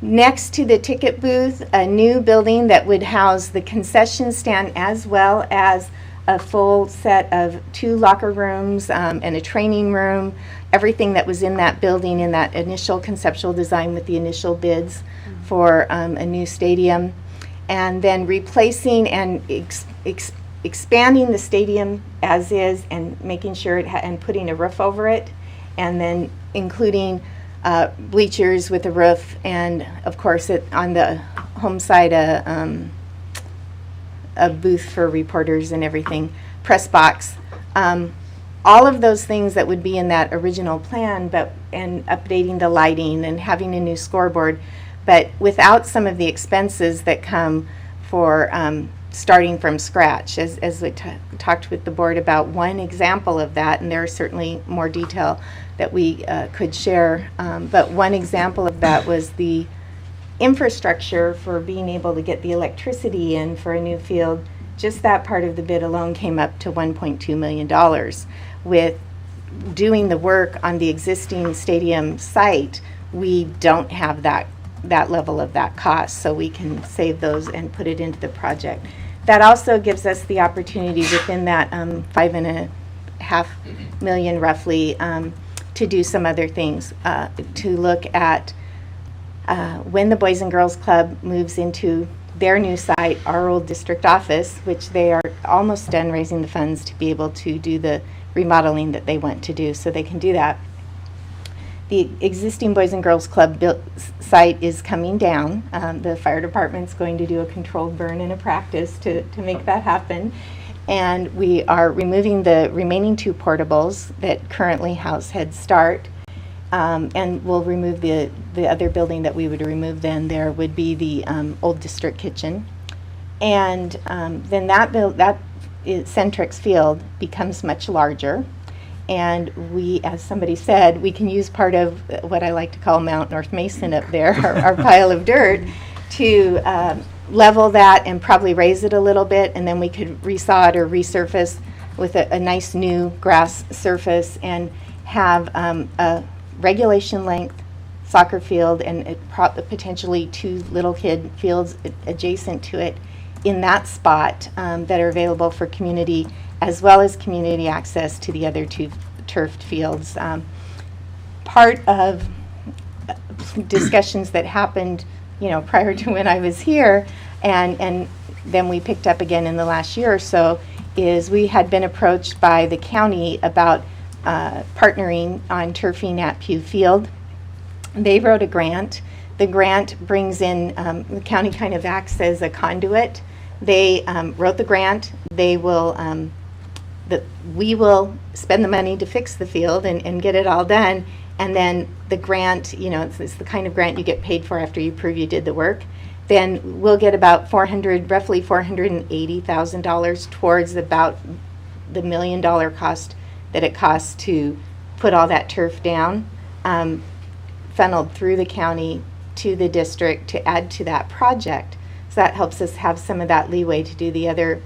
Next to the ticket booth, a new building that would house the concession stand as well as a full set of 2 locker rooms and a training room, everything that was in that building in that initial conceptual design with the initial bids for a new stadium. And then replacing and expanding the stadium as is and making sure and putting a roof over it, and then including bleachers with a roof, and of course on the home side a booth for reporters and everything, press box, all of those things that would be in that original plan, and updating the lighting and having a new scoreboard, but without some of the expenses that come for starting from scratch. As we talked with the board about one example of that, and there are certainly more detail that we could share, but one example of that was the infrastructure for being able to get the electricity in for a new field. Just that part of the bid alone came up to $1.2 million. With doing the work on the existing stadium site, we don't have that level of that cost, so we can save those and put it into the project. That also gives us the opportunity within that $5.5 million roughly to do some other things, to look at when the Boys and Girls Club moves into their new site, our old district office, which they are almost done raising the funds to be able to do the remodeling that they want to do, so they can do that. The existing Boys and Girls Club site is coming down. The fire department's going to do a controlled burn and a practice to make that happen. And we are removing the remaining 2 portables that currently house Head Start. And we'll remove the other building that we would remove then. There would be the old district kitchen. And then that Centrex field becomes much larger. And we, as somebody said, we can use part of what I like to call Mount North Mason up there, our pile of dirt, to level that and probably raise it a little bit, and then we could resod or resurface with a nice new grass surface and have a regulation length soccer field and potentially 2 little kid fields adjacent to it in that spot that are available for community, as well as community access to the other 2 turfed fields. Part of discussions that happened, prior to when I was here, and then we picked up again in the last year or so, is we had been approached by the county about partnering on turfing at Pew Field. They wrote a grant. The grant brings in, the county kind of acts as a conduit. They wrote the grant. They will, we will spend the money to fix the field and get it all done. And then the grant, it's the kind of grant you get paid for after you prove you did the work. Then we'll get about roughly $480,000 towards about the $1 million cost that it costs to put all that turf down, funneled through the county to the district to add to that project. So that helps us have some of that leeway to do the other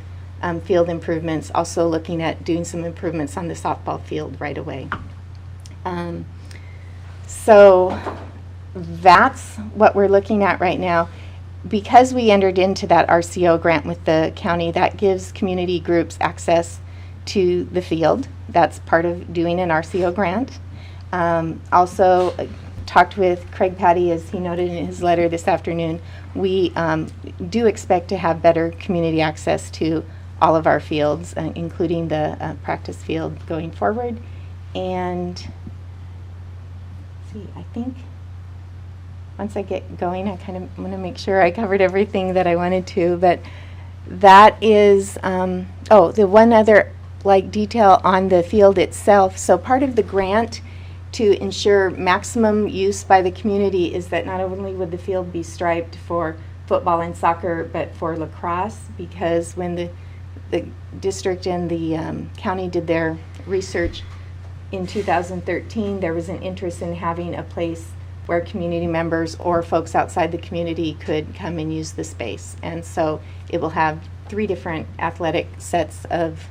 field improvements, also looking at doing some improvements on the softball field right away. So that's what we're looking at right now. Because we entered into that RCO grant with the county, that gives community groups access to the field. That's part of doing an RCO grant. Also talked with Craig Patty, as he noted in his letter this afternoon. we do expect to have better community access to all of our fields, including the practice field going forward. And see, I think once I get going, I kind of want to make sure I covered everything that I wanted to, but that is, the one other detail on the field itself. So part of the grant to ensure maximum use by the community is that not only would the field be striped for football and soccer, but for lacrosse, because when the district and the county did their research in 2013, there was an interest in having a place where community members or folks outside the community could come and use the space. And so it will have 3 different athletic sets of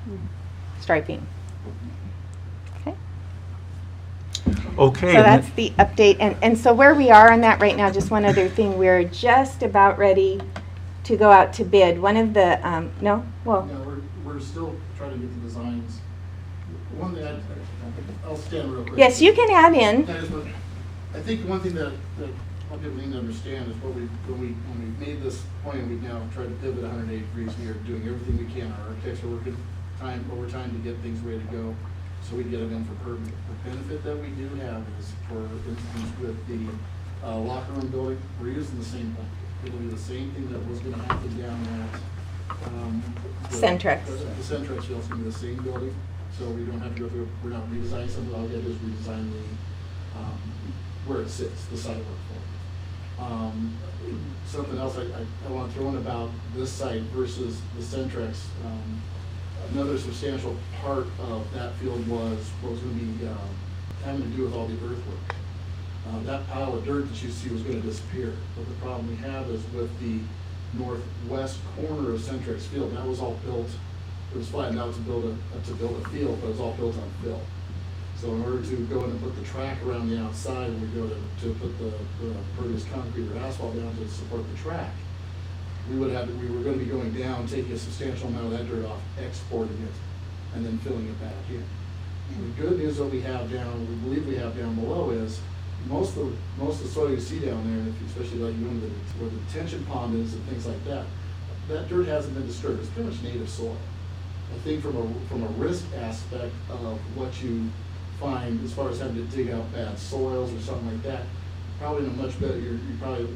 striping. Okay. Okay. So that's the update. And so where we are on that right now, just one other thing, we're just about ready to go out to bid. One of the, Yeah, we're still trying to get the designs. One thing I'll stand real quick. yes, you can add in. I think one thing that a lot of people need to understand is when we made this point, we've now tried to pivot 180 degrees. We are doing everything we can. Our architects are working overtime to get things ready to go, so we get them in for permit. The benefit that we do have is, for instance, with the locker room building, we're using the same thing. It'll be the same thing that was going to happen down at Centrex. The Centrex field is going to be the same building, so we don't have to go through. We're not redesigning something. All we have to do is redesign where it sits, the site work for it. Something else I want to throw in about this site versus the Centrex. Another substantial part of that field was what was going to be having to do with all the earthwork. That pile of dirt that you see was going to disappear. But the problem we have is with the northwest corner of Centrex Field, that was all built. It was flattened out to build a field, but it was all built on fill. So in order to go in and put the track around the outside, we go to put the pervious concrete or asphalt down to support the track. We were going to be going down, taking a substantial amount of that dirt off, exporting it, and then filling it back in. The good news that we believe we have down below is most of the soil you see down there, especially like where the detention pond is and things like that, that dirt hasn't been disturbed. It's pretty much native soil. I think from a risk aspect of what you find as far as having to dig out bad soils or something like that, probably in a much better, you're probably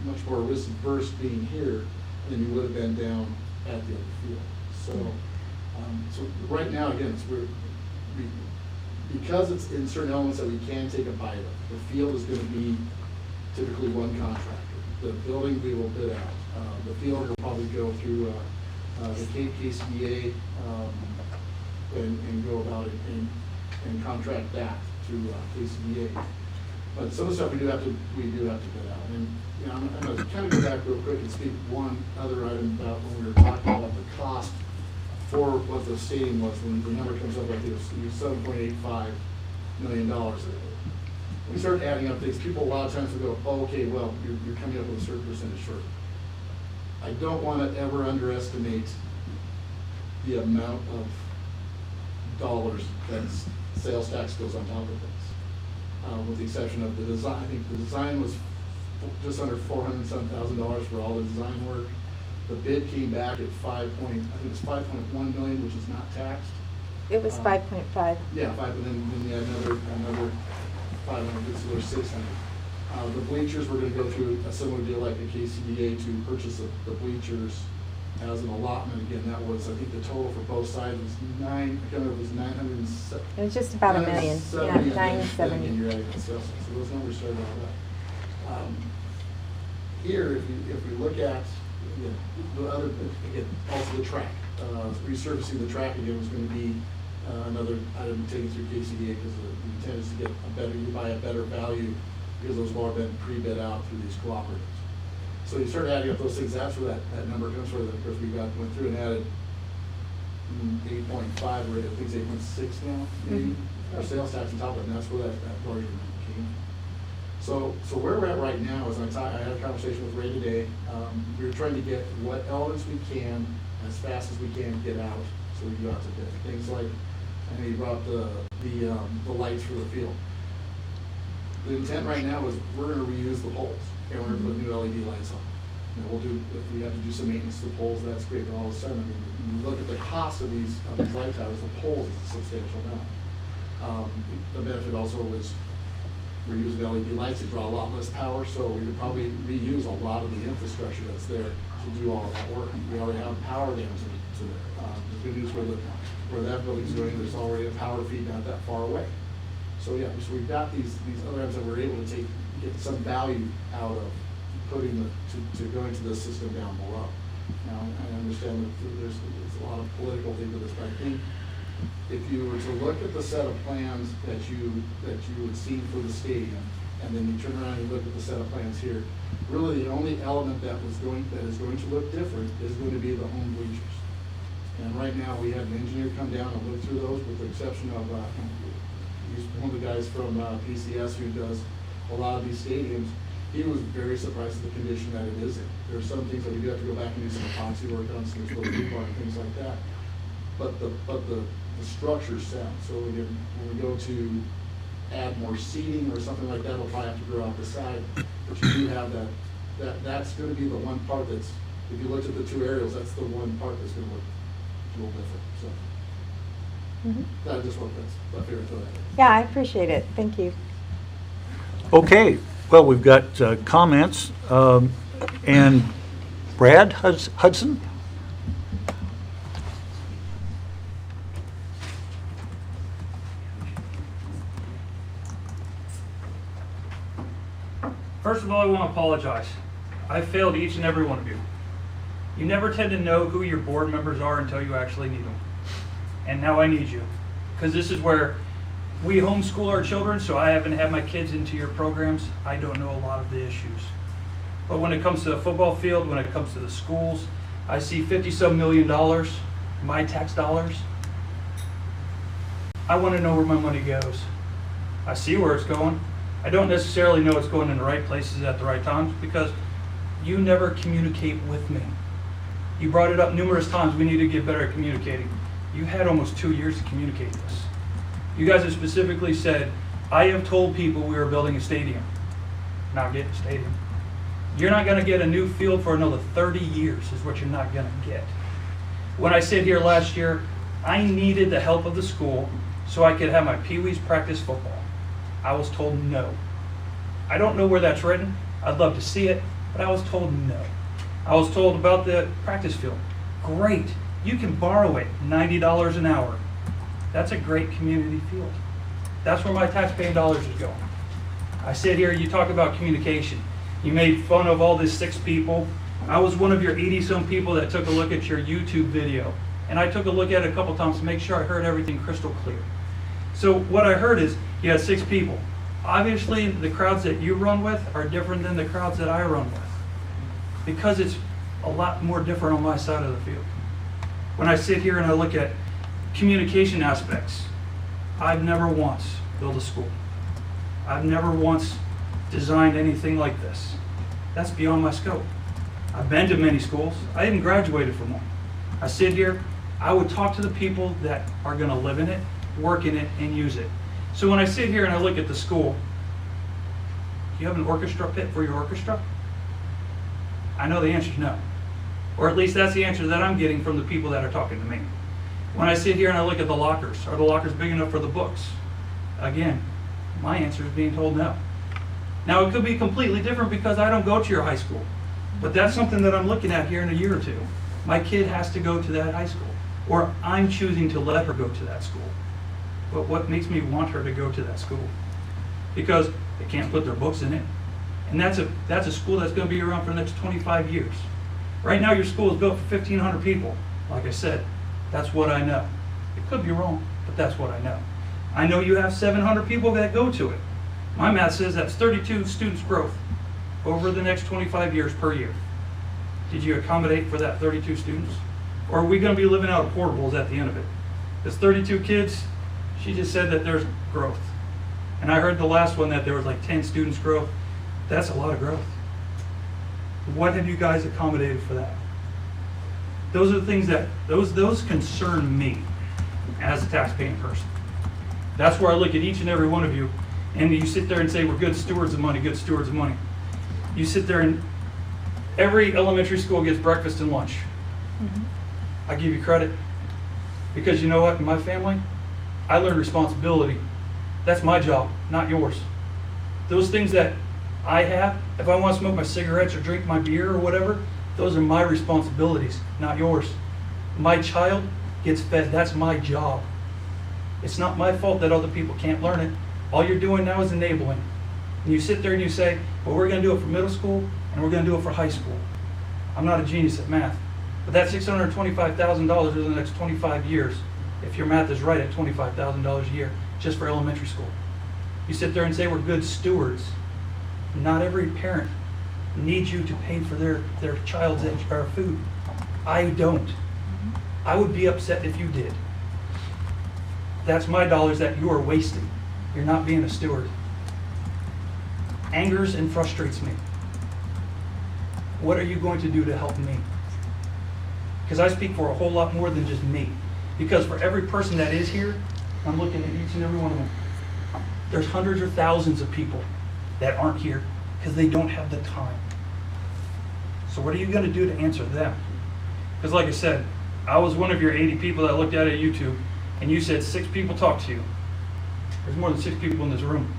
much more risk averse being here than you would have been down at the other field. So right now, again, because it's in certain elements that we can take a bite of. The field is going to be typically one contractor. The building we will bid out. The field will probably go through the KCBA and go about it and contract that through KCBA. But some of the stuff we do have to bid out. And I'm going to kind of go back real quick and speak one other item about when we were talking about the cost for what the stadium was. When the number comes up like this, $7.85 million. We start adding up things. People a lot of times will go, oh, okay, well, you're coming up with a certain percentage short. I don't want to ever underestimate the amount of dollars that sales tax goes on top of this. With the exception of the design. I think the design was just under $407,000 for all the design work. The bid came back at $5.1 million, which is not taxed. It was 5.5. Yeah, and then you had another 500, so there's 600. The bleachers, we're going to go through a similar deal like the KCBA to purchase the bleachers as an allotment. Again, that was, I think the total for both sides was $907. It was just about $1 million. Yeah, 970. So those numbers started all that. Here, if we look at the other, again, also the track, resurfacing the track again was going to be another item taken through KCBA because the intent is to get you buy a better value because those have all been pre-bid out through these cooperatives. So you start adding up those things, that's where that number comes from. Of course, we went through and added 8.5, or I think it's 8.6 now, maybe, our sales tax on top of it, and that's where that larger number came. So where we're at right now is I had a conversation with Ray today. We were trying to get what elements we can as fast as we can get out so we can go out to bid. Things like, I know you brought up the lights for the field. The intent right now is we're going to reuse the poles and we're going to put new LED lights on. we'll do, if we have to do some maintenance to the poles, that's great, but all of a sudden, I mean, when you look at the cost of these light towers, the poles is a substantial amount. The benefit also is we're using LED lights that draw a lot less power, so we could probably reuse a lot of the infrastructure that's there to do all of that work. We already have power dams to there. The good news where that building's doing, there's already a power feed not that far away. So yeah, so we've got these other items that we're able to get some value out of putting to going to the system down below. Now, I understand that there's a lot of political things to this, but I think if you were to look at the set of plans that you would see for the stadium, and then you turn around and look at the set of plans here, really the only element that is going to look different is going to be the home bleachers. And right now, we had an engineer come down and look through those, with the exception of, he's one of the guys from PCS who does a lot of these stadiums. He was very surprised at the condition that it is in. There are some things that we do have to go back and do some epoxy work on, some explosive rebar and things like that. But the structure's sound. So when we go to add more seating or something like that, we'll probably have to grow out the side. But you do have that's going to be the one part that's, if you looked at the two aerials, that's the one part that's going to look a little different. So I just want that's my favorite thought. Yeah, I appreciate it. Thank you. Okay, well, we've got comments, and Brad Hudson? First of all, I want to apologize. I failed each and every one of you. You never tend to know who your board members are until you actually need them. And now I need you. Because this is where we homeschool our children, so I haven't had my kids into your programs. I don't know a lot of the issues. But when it comes to the football field, when it comes to the schools, I see $50-some million, my tax dollars. I want to know where my money goes. I see where it's going. I don't necessarily know it's going in the right places at the right times because you never communicate with me. You brought it up numerous times, we need to get better at communicating. You had almost 2 years to communicate this. You guys have specifically said, I have told people we are building a stadium. Not getting a stadium. You're not gonna get a new field for another 30 years is what you're not gonna get. When I sit here last year, I needed the help of the school so I could have my Pee-wees practice football. I was told no. I don't know where that's written. I'd love to see it, but I was told no. I was told about the practice field. Great, you can borrow it, $90 an hour. That's a great community field. That's where my taxpaying dollars is going. I sit here, you talk about communication. You made fun of all these 6 people. I was one of your 80-some people that took a look at your YouTube video. And I took a look at it a couple times to make sure I heard everything crystal clear. So what I heard is you had 6 people. Obviously, the crowds that you run with are different than the crowds that I run with. Because it's a lot more different on my side of the field. When I sit here and I look at communication aspects, I've never once built a school. I've never once designed anything like this. That's beyond my scope. I've been to many schools. I even graduated from one. I sit here, I would talk to the people that are gonna live in it, work in it, and use it. So when I sit here and I look at the school, do you have an orchestra pit for your orchestra? I know the answer is no. Or at least that's the answer that I'm getting from the people that are talking to me. When I sit here and I look at the lockers, are the lockers big enough for the books? Again, my answer is being told no. Now it could be completely different because I don't go to your high school. But that's something that I'm looking at here in a year or two. My kid has to go to that high school. Or I'm choosing to let her go to that school. But what makes me want her to go to that school? Because they can't put their books in it. And that's a school that's going to be around for the next 25 years. Right now your school is built for 1,500 people. Like I said, that's what I know. It could be wrong, but that's what I know. I know you have 700 people that go to it. My math says that's 32 students growth over the next 25 years per year. Did you accommodate for that 32 students? Or are we going to be living out of portables at the end of it? There's 32 kids. She just said that there's growth. And I heard the last one that there was like 10 students growth. That's a lot of growth. What have you guys accommodated for that? Those are the things that, those concern me as a taxpaying person. That's where I look at each and every one of you, and you sit there and say, we're good stewards of money, good stewards of money. You sit there and Every elementary school gets breakfast and lunch. I give you credit because you know what? In my family, I learned responsibility. That's my job, not yours. Those things that I have, if I want to smoke my cigarettes or drink my beer or whatever, those are my responsibilities, not yours. My child gets fed. That's my job. It's not my fault that other people can't learn it. All you're doing now is enabling. And you sit there and you say, well, we're going to do it for middle school and we're going to do it for high school. I'm not a genius at math, but that's $625,000 over the next 25 years, if your math is right at $25,000 a year, just for elementary school. You sit there and say we're good stewards. Not every parent needs you to pay for their child's food. I don't. I would be upset if you did. That's my dollars that you are wasting. You're not being a steward. Angers and frustrates me. What are you going to do to help me? Because I speak for a whole lot more than just me. Because for every person that is here, I'm looking at each and every one of them. There's hundreds or thousands of people that aren't here because they don't have the time. So what are you going to do to answer them? Because like I said, I was one of your 80 people that looked at it at YouTube, and you said 6 people talked to you. There's more than 6 people in this room.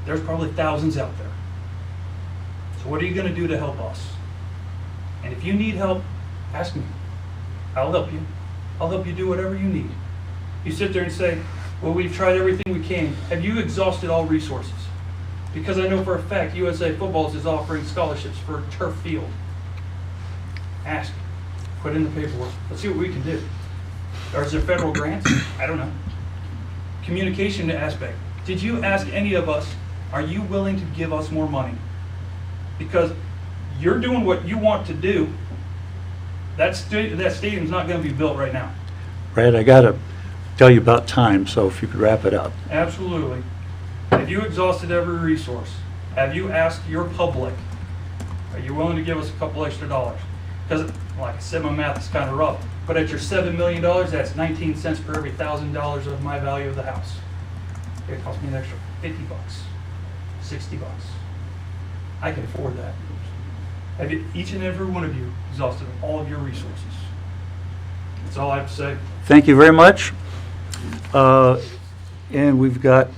There's probably thousands out there. So what are you going to do to help us? And if you need help, ask me. I'll help you. I'll help you do whatever you need. You sit there and say, well, we've tried everything we can. Have you exhausted all resources? Because I know for a fact USA Footballs is offering scholarships for a turf field. Ask. Put in the paperwork. Let's see what we can do. Or is there federal grants? I don't know. Communication aspect. Did you ask any of us, are you willing to give us more money? Because you're doing what you want to do. That stadium's not going to be built right now. Brad, I got to tell you about time, so if you could wrap it up. Absolutely. Have you exhausted every resource? Have you asked your public, are you willing to give us a couple extra dollars? Because, like I said, my math is kind of rough. But at your $7 million, that's 19 cents per every $1,000 of my value of the house. It cost me an extra $50, $60. I can afford that. Have you, each and every one of you exhausted all of your resources? That's all I have to say. Thank you very much. And we've got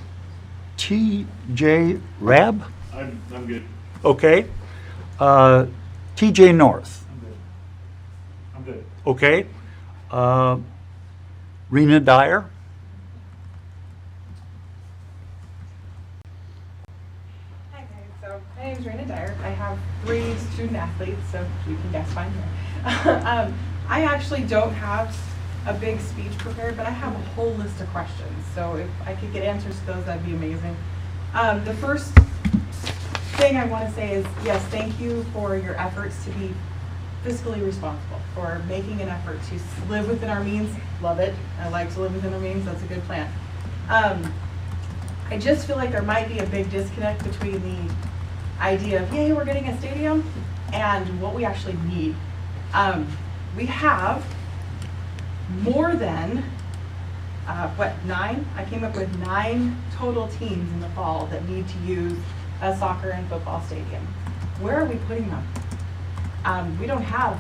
T.J. Rab. I'm good. Okay. T.J. North. I'm good. Okay. Rena Dyer. Hi guys, so my name is Raina Dyer. I have 3 student athletes, so you can guess why I'm here. I actually don't have a big speech prepared, but I have a whole list of questions. So if I could get answers to those, that'd be amazing. The first thing I want to say is, yes, thank you for your efforts to be fiscally responsible, for making an effort to live within our means. Love it. I like to live within our means. That's a good plan. I just feel like there might be a big disconnect between the idea of, yay, we're getting a stadium, and what we actually need. We have more than, 9? I came up with 9 total teams in the fall that need to use a soccer and football stadium. Where are we putting them? We don't have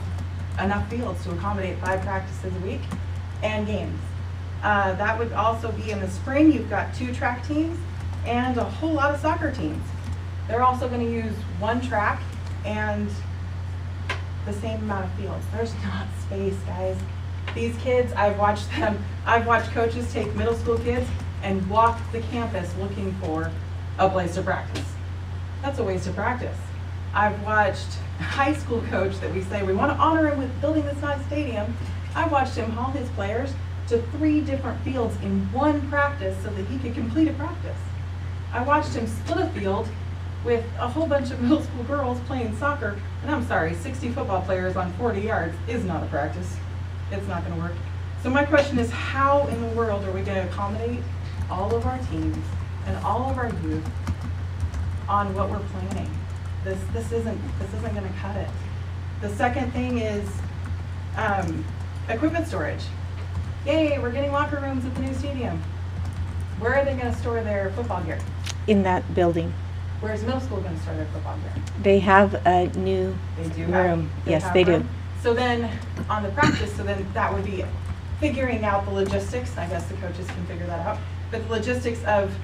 enough fields to accommodate 5 practices a week and games. That would also be in the spring. You've got 2 track teams and a whole lot of soccer teams. They're also going to use 1 track and the same amount of fields. There's not space, guys. These kids, I've watched coaches take middle school kids and walk the campus looking for a place to practice. That's a waste of practice. I've watched a high school coach that we say we want to honor him with building this nice stadium. I watched him haul his players to 3 different fields in 1 practice so that he could complete a practice. I watched him split a field with a whole bunch of middle school girls playing soccer, and I'm sorry, 60 football players on 40 yards is not a practice. It's not going to work. So my question is, how in the world are we going to accommodate all of our teams and all of our youth on what we're planning? This isn't going to cut it. The second thing is equipment storage. Yay, we're getting locker rooms at the new stadium. Where are they going to store their football gear? In that building. Where's middle school going to start their football here? They have a new They do have. room. Yes, have they do. room. So then, on the practice, so then that would be figuring out the logistics. I guess the coaches can figure that out. But the logistics of,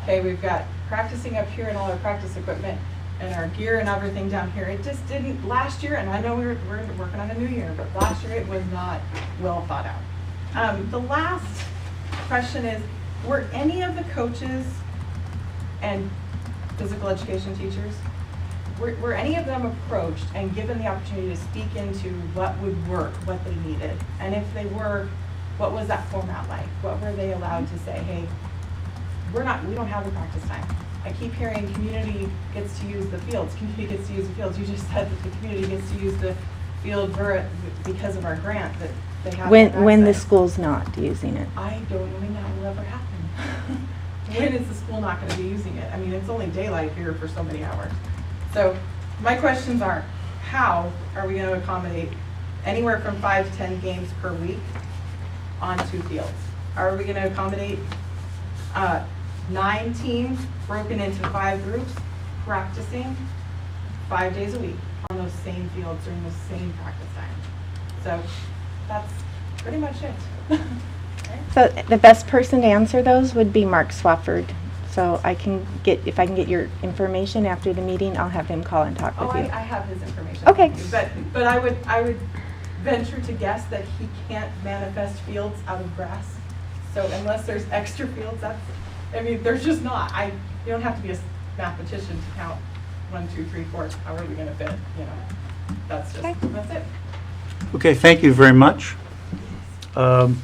okay, we've got practicing up here and all our practice equipment and our gear and everything down here. It just didn't, last year, and I know we're working on a new year, but last year it was not well thought out. The last question is, were any of the coaches and physical education teachers, were any of them approached and given the opportunity to speak into what would work, what they needed? And if they were, what was that format like? What were they allowed to say, hey, we don't have the practice time. I keep hearing community gets to use the fields. Community gets to use the fields. You just said that the community gets to use the field because of our grant that they have. When the access. school's not using it. I don't know when that will ever happen. When is the school not going to be using it? I mean, it's only daylight here for so many hours. So my questions are, how are we going to accommodate anywhere from 5 to 10 games per week on 2 fields? Are we going to accommodate 9 teams broken into 5 groups practicing 5 days a week on those same fields during the same practice time? So that's pretty much it. So the best person to answer those would be Mark Swafford. So if I can get your information after the meeting, I'll have him call and talk Oh, with I you. have his information. Okay. But I would venture to guess that he can't manifest fields out of grass. So unless there's extra fields, there's just not. You don't have to be a mathematician to count 1, 2, 3, 4. How are we going to fit? That's it. Okay, thank you very much. Let's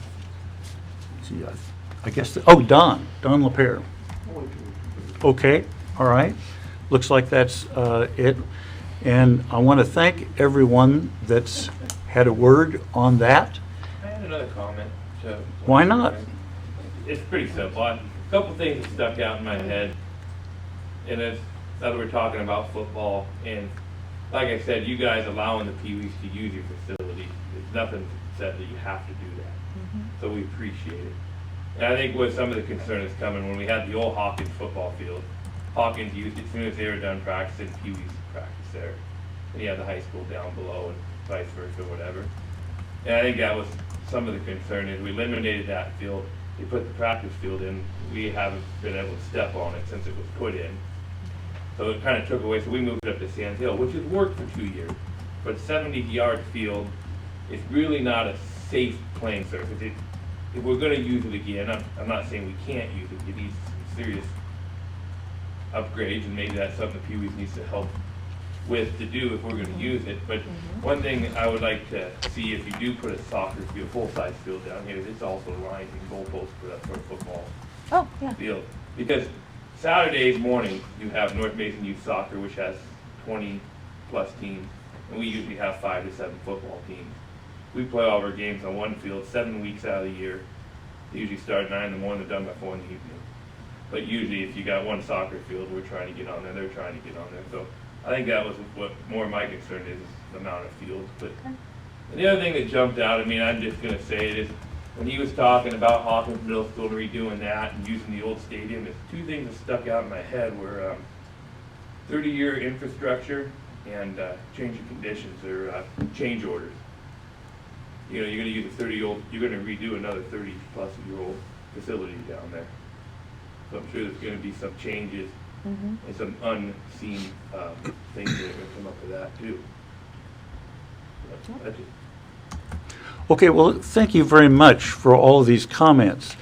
see, I guess, Don LaPierre. Okay, all right. Looks like that's it. And I want to thank everyone that's had a word on that. I had another comment. Why not? It's pretty simple. A couple things that stuck out in my head. And it's, now that we're talking about football, and like I said, you guys allowing the Pee-wees to use your facility, there's nothing said that you have to do that. So we appreciate it. And I think what some of the concern is coming, when we had the old Hawkins football field, Hawkins used it as soon as they were done practicing, Pee-wees practice there. And you had the high school down below and vice versa, whatever. And I think that was some of the concern, is we eliminated that field. They put the practice field in. We haven't been able to step on it since it was put in. So it kind of took away, so we moved it up to Sand Hill, which has worked for 2 years. But 70-yard field is really not a safe playing surface. If we're going to use it again, I'm not saying we can't use it. It needs serious upgrades, and maybe that's something the Pee-wees needs to help with to do if we're going to use it. But one thing I would like to see, if you do put a soccer field, full-size field down here, it's also lined and goalposts for a football field. Because Saturdays morning, you have North Mason Youth Soccer, which has 20-plus teams, and we usually have 5 to 7 football teams. We play all of our games on one field 7 weeks out of the year. They usually start at 9 in the morning, they're done by 4 in the evening. But usually if you got one soccer field, we're trying to get on there, they're trying to get on there. So I think that was what more my concern is the amount of fields. But and the other thing that jumped out, I'm just going to say it, is when he was talking about Hawkins Middle School and redoing that and using the old stadium, there's 2 things that stuck out in my head were 30-year infrastructure and change of conditions, or change orders. You're going to use you're going to redo another 30-plus-year-old facility down there. So I'm sure there's going to be some changes and some unseen things that are going to come up with that too. That's it. Okay, well, thank you very much for all of these comments.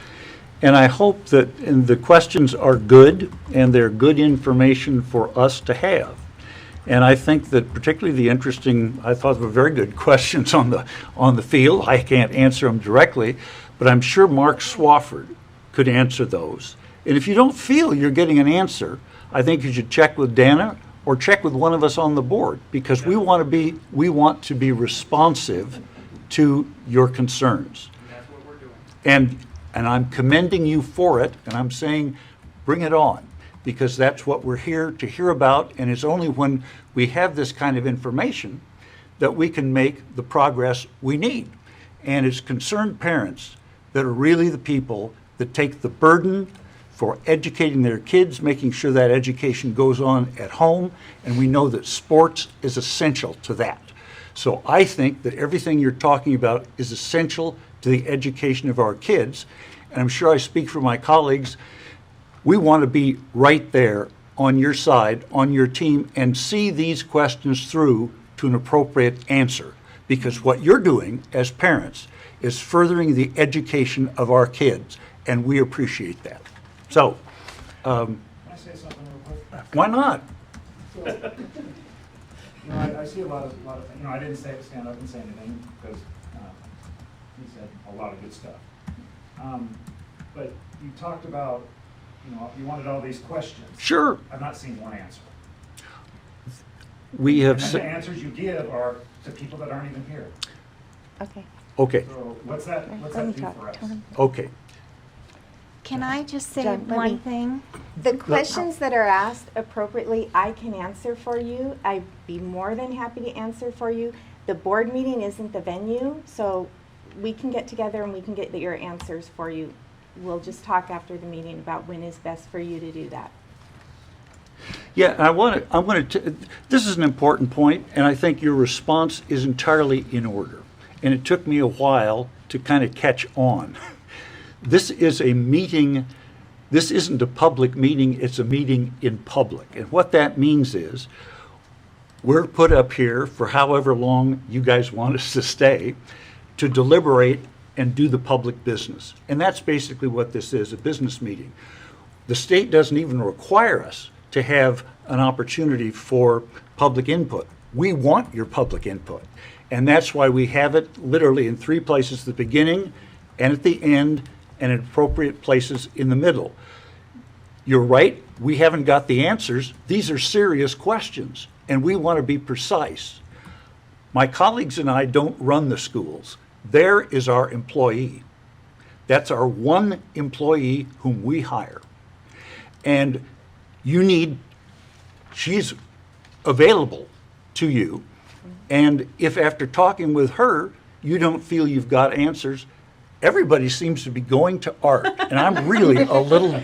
And I hope that the questions are good, and they're good information for us to have. And I think that particularly I thought were very good questions on the field. I can't answer them directly, but I'm sure Mark Swafford could answer those. And if you don't feel you're getting an answer, I think you should check with Dana or check with one of us on the board, because we want to be responsive to your concerns. That's what we're doing. And I'm commending you for it, and I'm saying, bring it on, because that's what we're here to hear about, and it's only when we have this kind of information that we can make the progress we need. And it's concerned parents that are really the people that take the burden for educating their kids, making sure that education goes on at home, and we know that sports is essential to that. So I think that everything you're talking about is essential to the education of our kids, and I'm sure I speak for my colleagues. We want to be right there on your side, on your team, and see these questions through to an appropriate answer. Because what you're doing as parents is furthering the education of our kids, and we appreciate that. So, Can I say something real quick? why not? You know, I see a lot of, you know, I didn't stand up and say anything because he said a lot of good stuff. But you talked about, you know, you wanted all these questions. Sure. I've not seen one answer. We have And then said, the answers you give are to people that aren't even here. Okay. okay, So what's that Let me do talk. for us? okay. Can I just say John, let one me- thing? The questions that are asked appropriately, I can answer for you. I'd be more than happy to answer for you. The board meeting isn't the venue, so we can get together and we can get your answers for you. We'll just talk after the meeting about when is best for you to do that. Yeah, this is an important point, and I think your response is entirely in order. And it took me a while to kind of catch on. This is a meeting, this isn't a public meeting, it's a meeting in public. And what that means is, we're put up here for however long you guys want us to stay, to deliberate and do the public business. And that's basically what this is, a business meeting. The state doesn't even require us to have an opportunity for public input. We want your public input. And that's why we have it literally in 3 places, the beginning and at the end, and in appropriate places in the middle. You're right, we haven't got the answers. These are serious questions, and we want to be precise. My colleagues and I don't run the schools. There is our employee. That's our one employee whom we hire. And she's available to you. And if after talking with her, you don't feel you've got answers, everybody seems to be going to Art. And I'm really a little,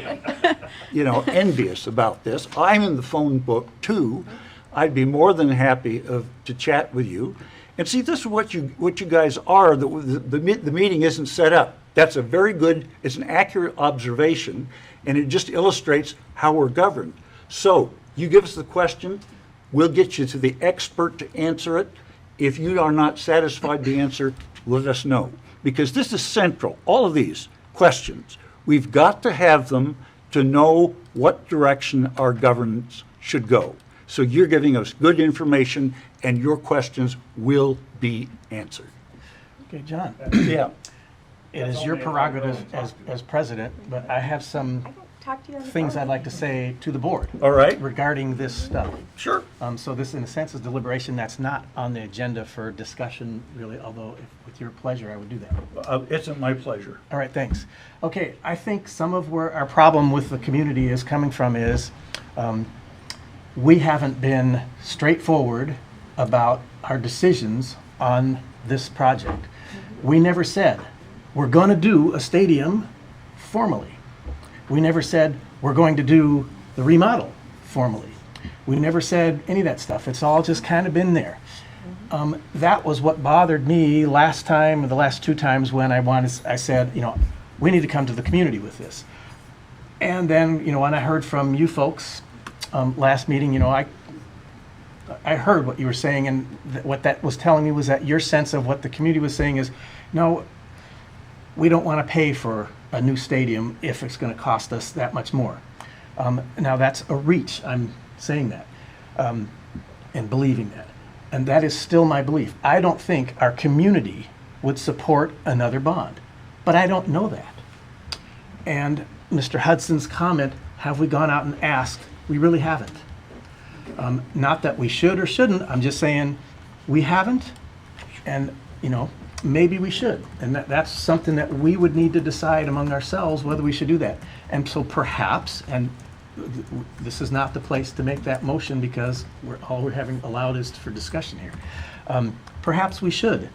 envious about this. I'm in the phone book too. I'd be more than happy to chat with you. And see, this is what you guys are. The meeting isn't set up. That's it's an accurate observation, and it just illustrates how we're governed. So you give us the question, we'll get you to the expert to answer it. If you are not satisfied with the answer, let us know. Because this is central, all of these questions. We've got to have them to know what direction our governance should go. So you're giving us good information, and your questions will be answered. Okay, John, Yeah. it is your prerogative as president, but I have some I can talk to you on the things phone. I'd like to say to the board. All right. Regarding this stuff. Sure. So this, in a sense, is deliberation. That's not on the agenda for discussion, really, although with your pleasure, I would do that. It's my pleasure. All right, thanks. Okay, I think some of where our problem with the community is coming from is we haven't been straightforward about our decisions on this project. We never said, we're going to do a stadium formally. We never said, we're going to do the remodel formally. We never said any of that stuff. It's all just kind of been there. That was what bothered me last time, or the last 2 times when I said, we need to come to the community with this. And then, when I heard from you folks last meeting, I heard what you were saying, and what that was telling me was that your sense of what the community was saying is, no, we don't want to pay for a new stadium if it's going to cost us that much more. Now that's a reach, I'm saying that, and believing that. And that is still my belief. I don't think our community would support another bond, but I don't know that. And Mr. Hudson's comment, have we gone out and asked? We really haven't. Not that we should or shouldn't, I'm just saying we haven't, and maybe we should. And that's something that we would need to decide among ourselves whether we should do that. And so perhaps, and this is not the place to make that motion because all we're having allowed is for discussion here. Perhaps we should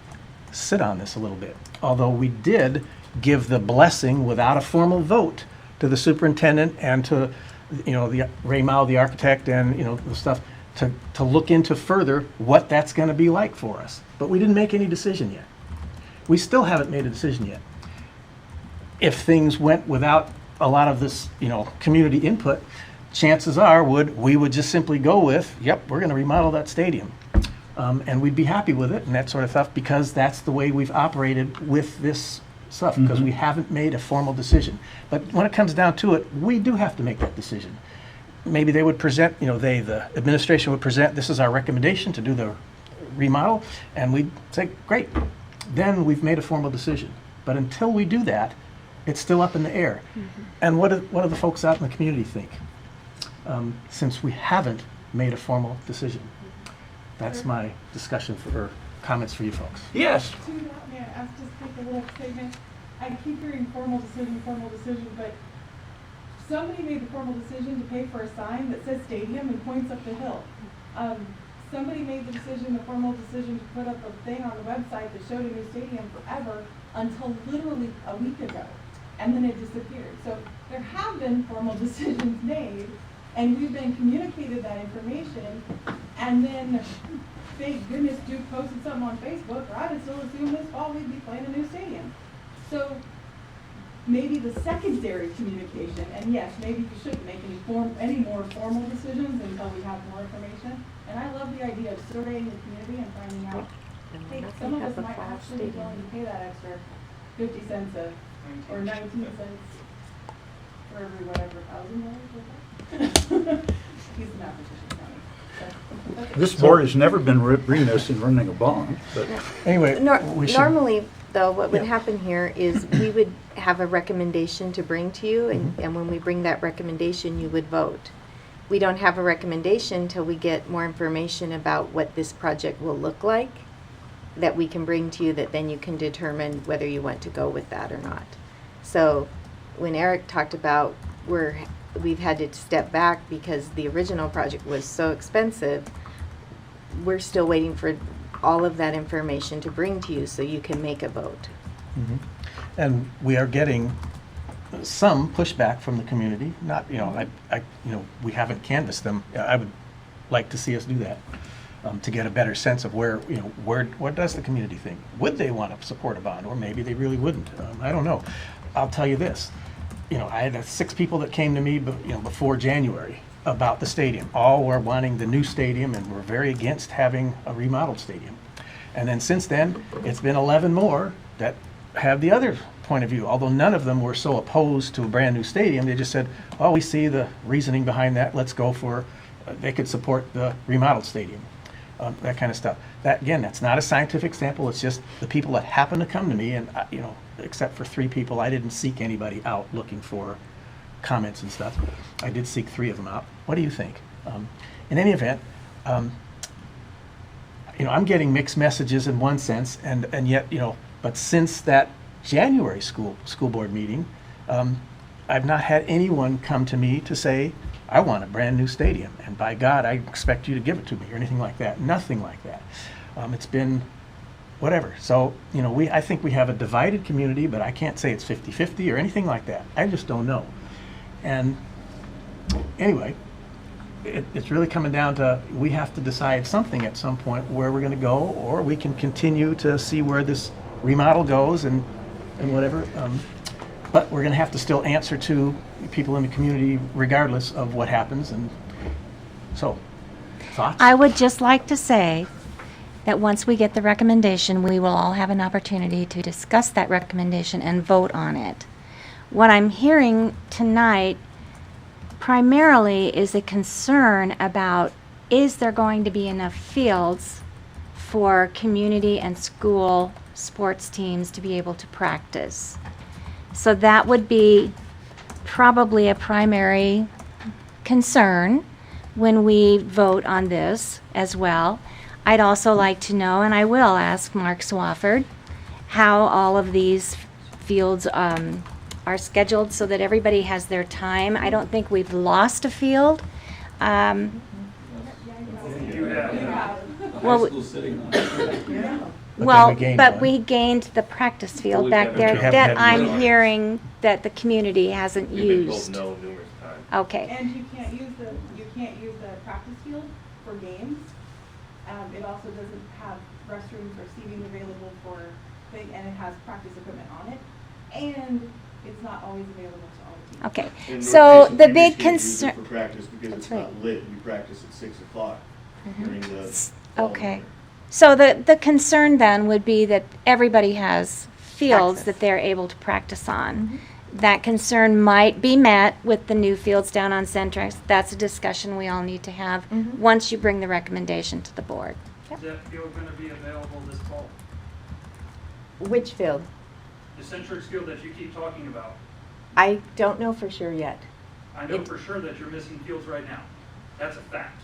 sit on this a little bit. Although we did give the blessing without a formal vote to the superintendent and to, the Ray Mao, the architect, and, the stuff, to look into further what that's going to be like for us. But we didn't make any decision yet. We still haven't made a decision yet. If things went without a lot of this, community input, chances are we would just simply go with, yep, we're going to remodel that stadium. And we'd be happy with it and that sort of stuff, because that's the way we've operated with this stuff, because we haven't made a formal decision. But when it comes down to it, we do have to make that decision. Maybe they would present, the administration would present, this is our recommendation to do the remodel, and we'd say, great, then we've made a formal decision. But until we do that, it's still up in the air. And what do the folks out in the community think? Since we haven't made a formal decision. That's my discussion or comments for you folks. Yes. To that, may I ask just take a little statement? I keep hearing formal decision, but somebody made the formal decision to pay for a sign that says stadium and points up the hill. Somebody made the formal decision to put up a thing on the website that showed a new stadium forever until literally a week ago, and then it disappeared. So there have been formal decisions made, and we've been communicated that information, and then, thank goodness, Duke posted something on Facebook, or I would still assume this fall we'd be playing a new stadium. So maybe the secondary communication, and yes, maybe you shouldn't make any more formal decisions until we have more information. And I love the idea of surveying the community and finding out, hey, some of us might actually be willing to pay that extra 50 cents or 19 cents for every whatever $1,000. He's the mathematician, County. This board has never been remiss in running a bond, but Anyway, we should. Normally, though, what would Yeah. happen here is we would have a recommendation to bring to you, and when we bring that recommendation, you would vote. We don't have a recommendation till we get more information about what this project will look like that we can bring to you, that then you can determine whether you want to go with that or not. So when Eric talked about we've had to step back because the original project was so expensive, we're still waiting for all of that information to bring to you so you can make a vote. And we are getting some pushback from the community. Not, we haven't canvassed them. I would like to see us do that to get a better sense of what does the community think? Would they want to support a bond, or maybe they really wouldn't? I don't know. I'll tell you this. I had 6 people that came to me, before January about the stadium. All were wanting the new stadium and were very against having a remodeled stadium. And then since then, it's been 11 more that have the other point of view. Although none of them were so opposed to a brand new stadium, they just said, "Oh, we see the reasoning behind that. Let's go for." They could support the remodeled stadium, that kind of stuff. That again, that's not a scientific sample. It's just the people that happen to come to me, and except for 3 people, I didn't seek anybody out looking for comments and stuff. I did seek 3 of them out. What do you think? In any event, I'm getting mixed messages in one sense, and yet, but since that January school board meeting, I've not had anyone come to me to say, I want a brand new stadium, and by God, I expect you to give it to me, or anything like that. Nothing like that. It's been whatever. So, I think we have a divided community, but I can't say it's 50-50 or anything like that. I just don't know. And anyway, it's really coming down to, we have to decide something at some point where we're going to go, or we can continue to see where this remodel goes and whatever. But we're going to have to still answer to people in the community regardless of what happens. And so, thoughts? I would just like to say that once we get the recommendation, we will all have an opportunity to discuss that recommendation and vote on it. What I'm hearing tonight primarily is a concern about, is there going to be enough fields for community and school sports teams to be able to practice? So that would be probably a primary concern when we vote on this as well. I'd also like to know, and I will ask Mark Swafford, how all of these fields are scheduled so that everybody has their time. I don't think we've lost a field. Well, But then we gained one. we gained the practice field we back haven't- there We haven't that had I'm one. hearing that the community hasn't We've been told used? no numerous times. Okay, And you can't use the practice field for games. It also doesn't have restrooms or seating available for thing, and it has practice equipment on it. And it's not always available to all teams. okay. In So North Mason, the we big just can't use it concern, for practice because That's it's right. not lit. We practice at 6 o'clock during the. okay. So the concern then would be that everybody has fields Access. that they're able to practice on. That concern might be met with the new fields down on Centrex. That's a discussion we all need to have once you bring the recommendation to the board. Is that field gonna be available this fall? Which field? The Centrix field that you keep talking about? I don't know for sure yet. I know for sure that you're missing fields right now. That's a fact.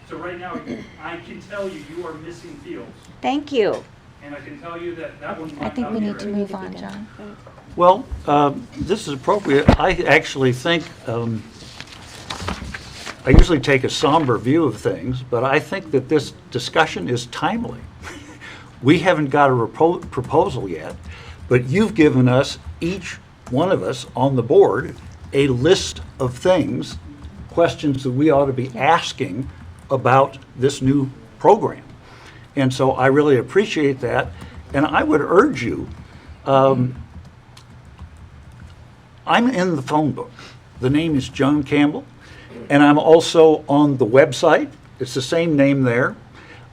So right now, I can tell you, you are missing fields. Thank you. And I can tell you that that one I might think not we be need to ready. move on, John. Well, this is appropriate. I actually think, I usually take a somber view of things, but I think that this discussion is timely. We haven't got a proposal yet, but you've given us, each one of us on the board, a list of things, questions that we ought to be asking about this new program. And so I really appreciate that, and I would urge you, I'm in the phone book. The name is John Campbell, and I'm also on the website. It's the same name there.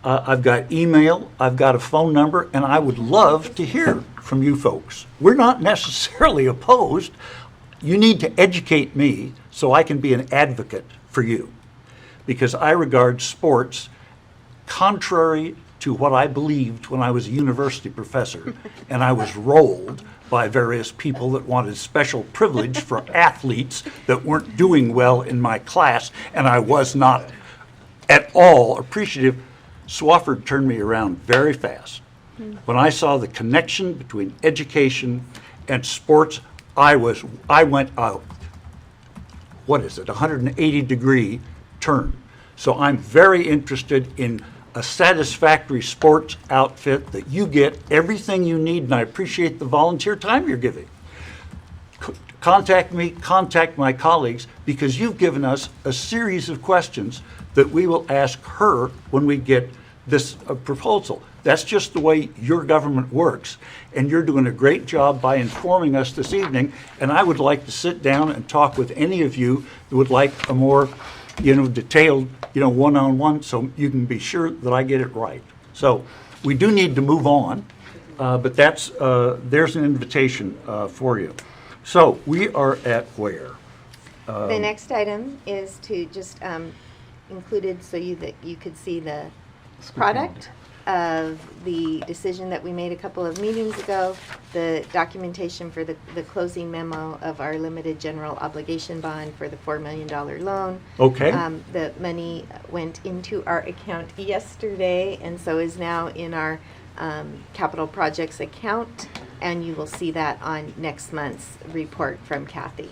I've got email, I've got a phone number, and I would love to hear from you folks. We're not necessarily opposed. You need to educate me so I can be an advocate for you, because I regard sports contrary to what I believed when I was a university professor, and I was rolled by various people that wanted special privilege for athletes that weren't doing well in my class, and I was not at all appreciative. Swofford turned me around very fast. When I saw the connection between education and sports, I went out, what is it, 180-degree turn. So I'm very interested in a satisfactory sports outfit that you get everything you need, and I appreciate the volunteer time you're giving. Contact me, contact my colleagues, because you've given us a series of questions that we will ask her when we get this proposal. That's just the way your government works, and you're doing a great job by informing us this evening, and I would like to sit down and talk with any of you that would like a more detailed, one-on-one, so you can be sure that I get it right. So we do need to move on, but there's an invitation for you. So we are at where? The next item is to just included so that you could see the product of the decision that we made a couple of meetings ago, the documentation for the closing memo of our limited general obligation bond for the $4 million loan. Okay. The money went into our account yesterday and so is now in our capital projects account, and you will see that on next month's report from Kathy.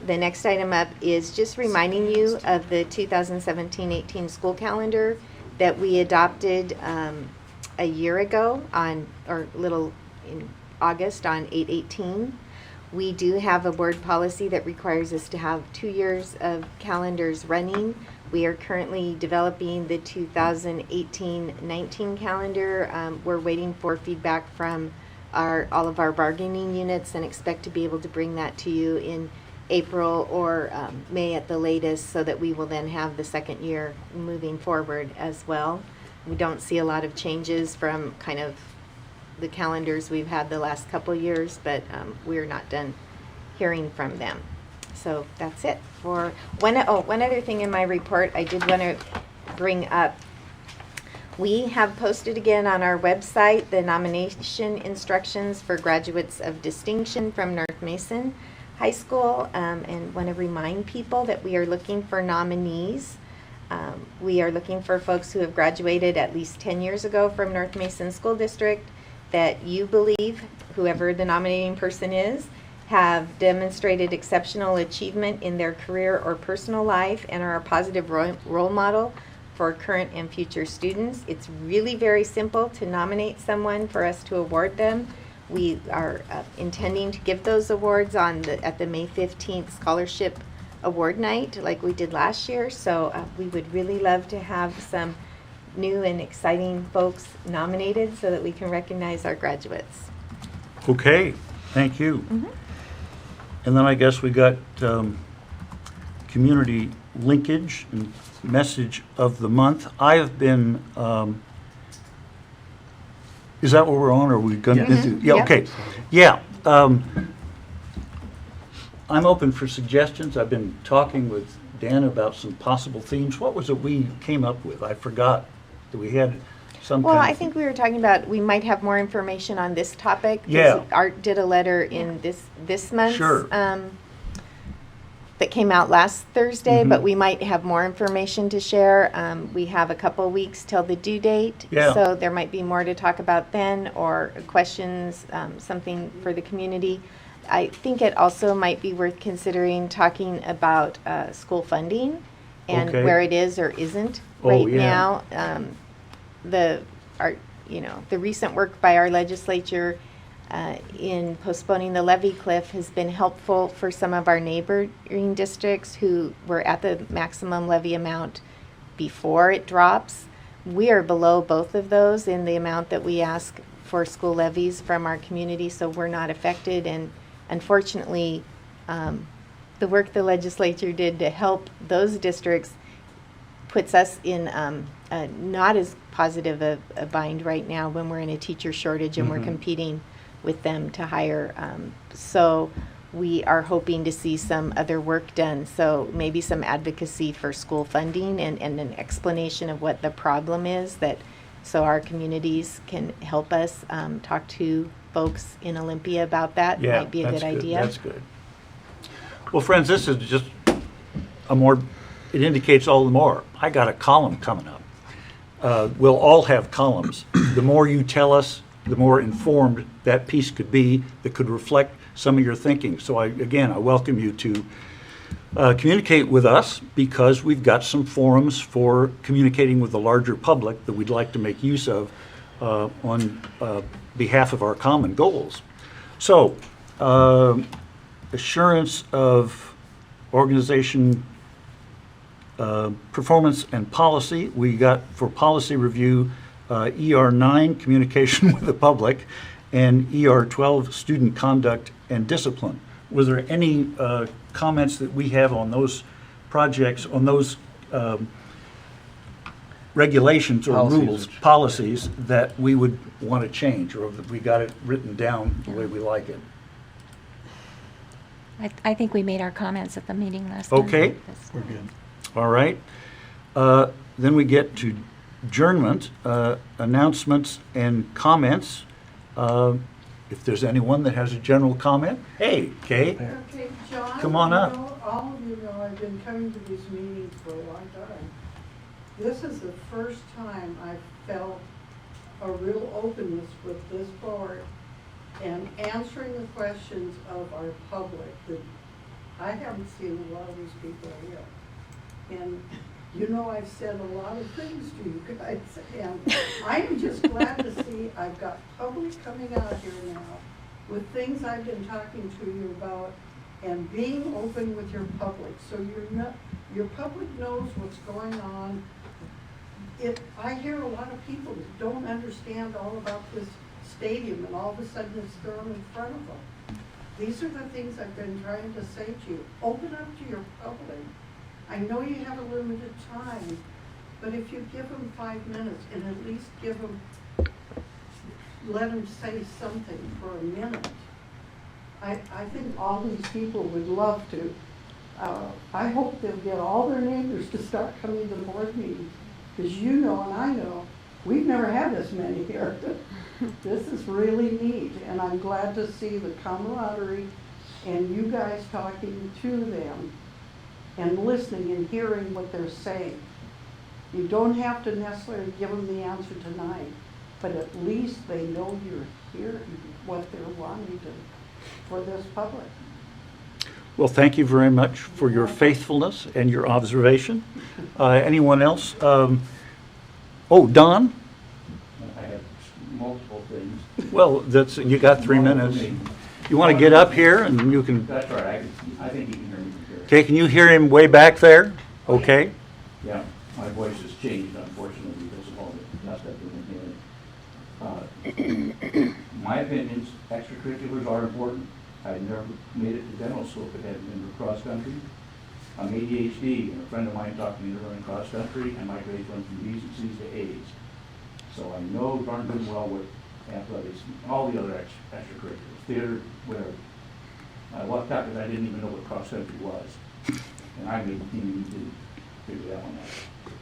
The next item up is just reminding you of the 2017-18 school calendar that we adopted a year ago in August on 8/18. We do have a board policy that requires us to have 2 years of calendars running. We are currently developing the 2018-19 calendar. We're waiting for feedback from all of our bargaining units and expect to be able to bring that to you in April or May at the latest, so that we will then have the second year moving forward as well. We don't see a lot of changes from kind of the calendars we've had the last couple years, but we're not done hearing from them. So that's it for one other thing in my report I did want to bring up. We have posted again on our website the nomination instructions for graduates of distinction from North Mason High School, and want to remind people that we are looking for nominees. We are looking for folks who have graduated at least 10 years ago from North Mason School District, that you believe, whoever the nominating person is, have demonstrated exceptional achievement in their career or personal life and are a positive role model for current and future students. It's really very simple to nominate someone for us to award them. We are intending to give those awards at the May 15th Scholarship Award Night like we did last year. So we would really love to have some new and exciting folks nominated so that we can recognize our graduates. Okay, thank you. And then I guess we got community linkage and message of the month. I have been, is that what we're on, or are we going to? Yes. Yeah, Yep. okay. Yeah. I'm open for suggestions. I've been talking with Dan about some possible themes. What was it we came up with? I forgot that we had some Well, kind I of- think we were talking about, we might have more information on this topic. 'Cause Yeah. Art did a letter in this month's, Sure. that came out last Thursday, Mhm. but we might have more information to share. We have a couple weeks till the due date. Yeah. So there might be more to talk about then, or questions, something for the community. I think it also might be worth considering talking about school funding and Okay. where it is or isn't Oh, right yeah. now. The recent work by our legislature in postponing the levy cliff has been helpful for some of our neighboring districts who were at the maximum levy amount before it drops. We are below both of those in the amount that we ask for school levies from our community, so we're not affected. And unfortunately, the work the legislature did to help those districts puts us in not as positive a bind right now when we're in a teacher shortage and we're competing with them to hire. So we are hoping to see some other work done. So maybe some advocacy for school funding and an explanation of what the problem is, so our communities can help us talk to folks in Olympia about that. Yeah, Might be a that's good idea. That's good. Well, friends, this is just it indicates all the more. I got a column coming up. We'll all have columns. The more you tell us, the more informed that piece could be that could reflect some of your thinking. So I welcome you to communicate with us, because we've got some forums for communicating with the larger public that we'd like to make use of on behalf of our common goals. So, assurance of organization performance and policy. We got for policy review ER9, communication with the public, and ER12, student conduct and discipline. Were there any comments that we have on those projects, on those regulations or rules, policies that we would want to change, or that we got it written down the way we like it? I think we made our comments at the meeting last time. Okay. We're good. All right. Then we get to adjournment, announcements and comments. If there's anyone that has a general comment. Hey, Kay. Okay, John. Come on up. All of you know I've been coming to these meetings for a long time. This is the first time I've felt a real openness with this board and answering the questions of our public that I haven't seen a lot of these people here. And you know, I've said a lot of things to you guys, and I'm just glad to see I've got public coming out here now with things I've been talking to you about, and being open with your public, so your public knows what's going on. I hear a lot of people that don't understand all about this stadium, and all of a sudden it's thrown in front of them. These are the things I've been trying to say to you. Open up to your public. I know you have a limited time, but if you give them 5 minutes and at least let them say something for a minute, I think all these people would love to. I hope they'll get all their neighbors to start coming to board meetings, because you know and I know, we've never had this many here. This is really neat, and I'm glad to see the camaraderie and you guys talking to them and listening and hearing what they're saying. You don't have to necessarily give them the answer tonight, but at least they know you're hearing what they're wanting for this public. Well, thank you very much for your faithfulness and your observation. Anyone else? Don? multiple things. Well, that's, you got 3 minutes. You want to get up here and you can, That's right, I think you can hear me here. okay, can you hear him way back there? Okay. Yeah, my voice has changed unfortunately because of all the stuff I've been hearing. My opinions, extracurriculars are important. I never made it to dental school if it hadn't been for cross country. I'm ADHD, and a friend of mine taught me to run cross country, and my grades went from B's and C's to A's. So I know darn good well what athletics, and all the other extracurriculars, theater, whatever. I lucked out because I didn't even know what cross country was, and I made the team and didn't figure that one out.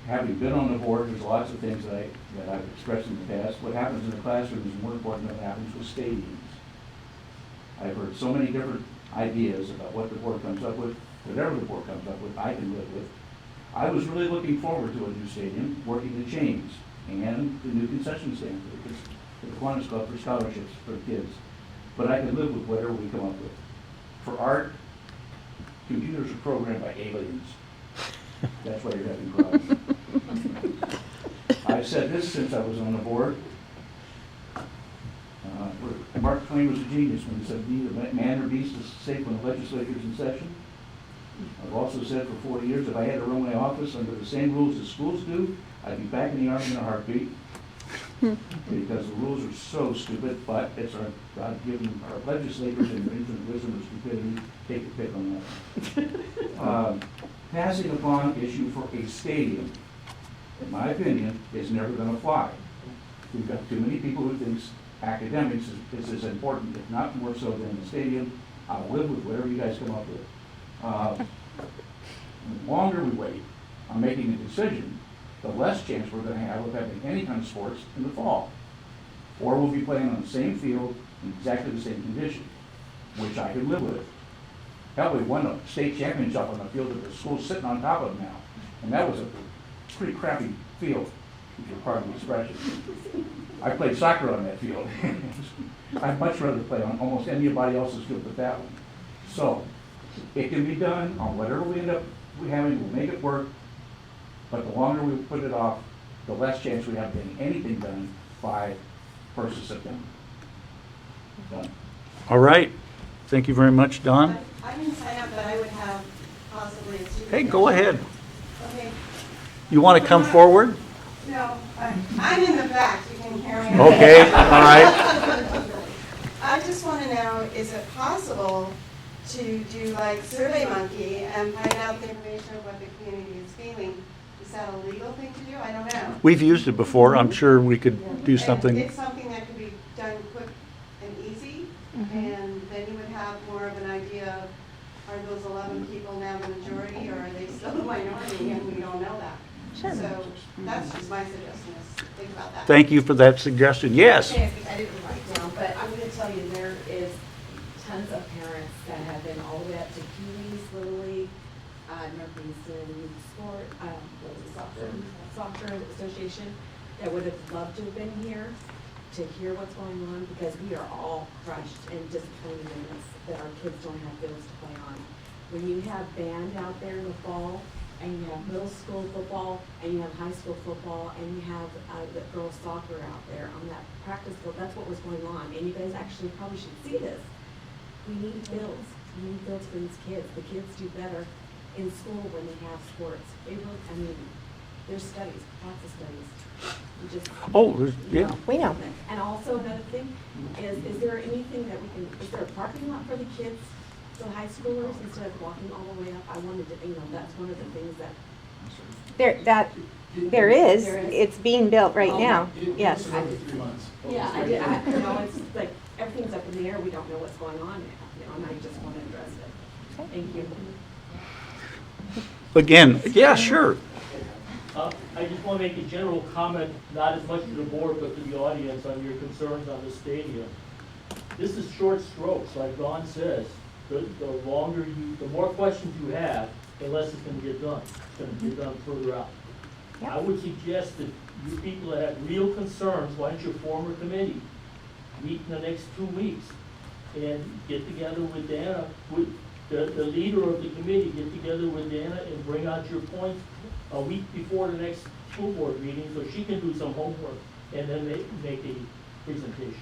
Having been on the board, there's lots of things that I've expressed in the past. What happens in the classroom is more important than what happens with stadiums. I've heard so many different ideas about what the board comes up with. Whatever the board comes up with, I can live with. I was really looking forward to a new stadium, working the chains, and the new concession stand for the Kiwanis Club for scholarships for the kids. But I can live with whatever we come up with. For art, computers are programmed by aliens. That's why you're having problems. I've said this since I was on the board. Mark Twain was a genius when he said, neither man or beast is safe when the legislature's in session. I've also said for 40 years, if I had to run my office under the same rules as schools do, I'd be back in the Army in a heartbeat. Because the rules are so stupid, but it's our God-given, our legislators and their infinite wisdom and stupidity take a pick on that. Passing a bond issue for a stadium, in my opinion, is never going to fly. We've got too many people who think academics is as important, if not more so than the stadium. I'll live with whatever you guys come up with. The longer we wait on making a decision, the less chance we're going to have of having any kind of sports in the fall. Or we'll be playing on the same field in exactly the same condition, which I could live with. Hell, we won a state championship on the field that the school's sitting on top of now. And that was a pretty crappy field, if you're pardon the expression. I played soccer on that field. I'd much rather play on almost anybody else's field but that one. So, it can be done on whatever we end up having, we'll make it work. But the longer we put it off, the less chance we have of getting anything done by 1st of September. Done. All right. Thank you very much, Don. I didn't sign up, but I would have possibly a student. Hey, go ahead. Okay. You want to come forward? No, I'm in the back, you can hear me. Okay, all right. I just want to know, is it possible to do like SurveyMonkey and find out the information of what the community is feeling? Is that a legal thing to do? I don't know. We've used it before. I'm sure we could do And something. it's something that could be done quick and easy, and then you would have more of an idea of, are those 11 people now the majority, or are they still the minority, and we don't know that. Sure. So that's just my suggestion, is think about that. Thank you for that suggestion. Yes. I didn't write down, but I'm going to tell you, there is tons of parents that have been all the way up to Pee Wee's, Little League, Northeastern Youth Sport, what was it, Soccer Association, that would have loved to have been here to hear what's going on, because we are all crushed and disappointed in this, that our kids don't have fields to play on. When you have band out there in the fall, and you have middle school football, and you have high school football, and you have the girls soccer out there on that practice field, that's what was going on. And you guys actually probably should see this. We need fields. We need fields for these kids. The kids do better in school when they have sports. There's studies, lots of studies. We just, Oh, yeah. We know. and also another thing is there anything that we can, is there a parking lot for the kids, the high schoolers, instead of walking all the way up? I wanted to, that's one of the things that. There is. It's being built right Oh, now. It- Yes. it's another 3 months. Yeah, it's like, everything's up in the air, we don't know what's going on, and I just want to address it. Thank you. Again, yeah, sure. I just want to make a general comment, not as much to the board, but to the audience on your concerns on the stadium. This is short strokes, like Ron says. The more questions you have, the less it's going to get done. It's going to get done further out. Yep. I would suggest that you people that have real concerns, why don't you form a committee? Meet in the next 2 weeks and get together with Dana, with the leader of the committee, get together with Dana and bring out your points a week before the next school board meeting so she can do some homework and then make a presentation.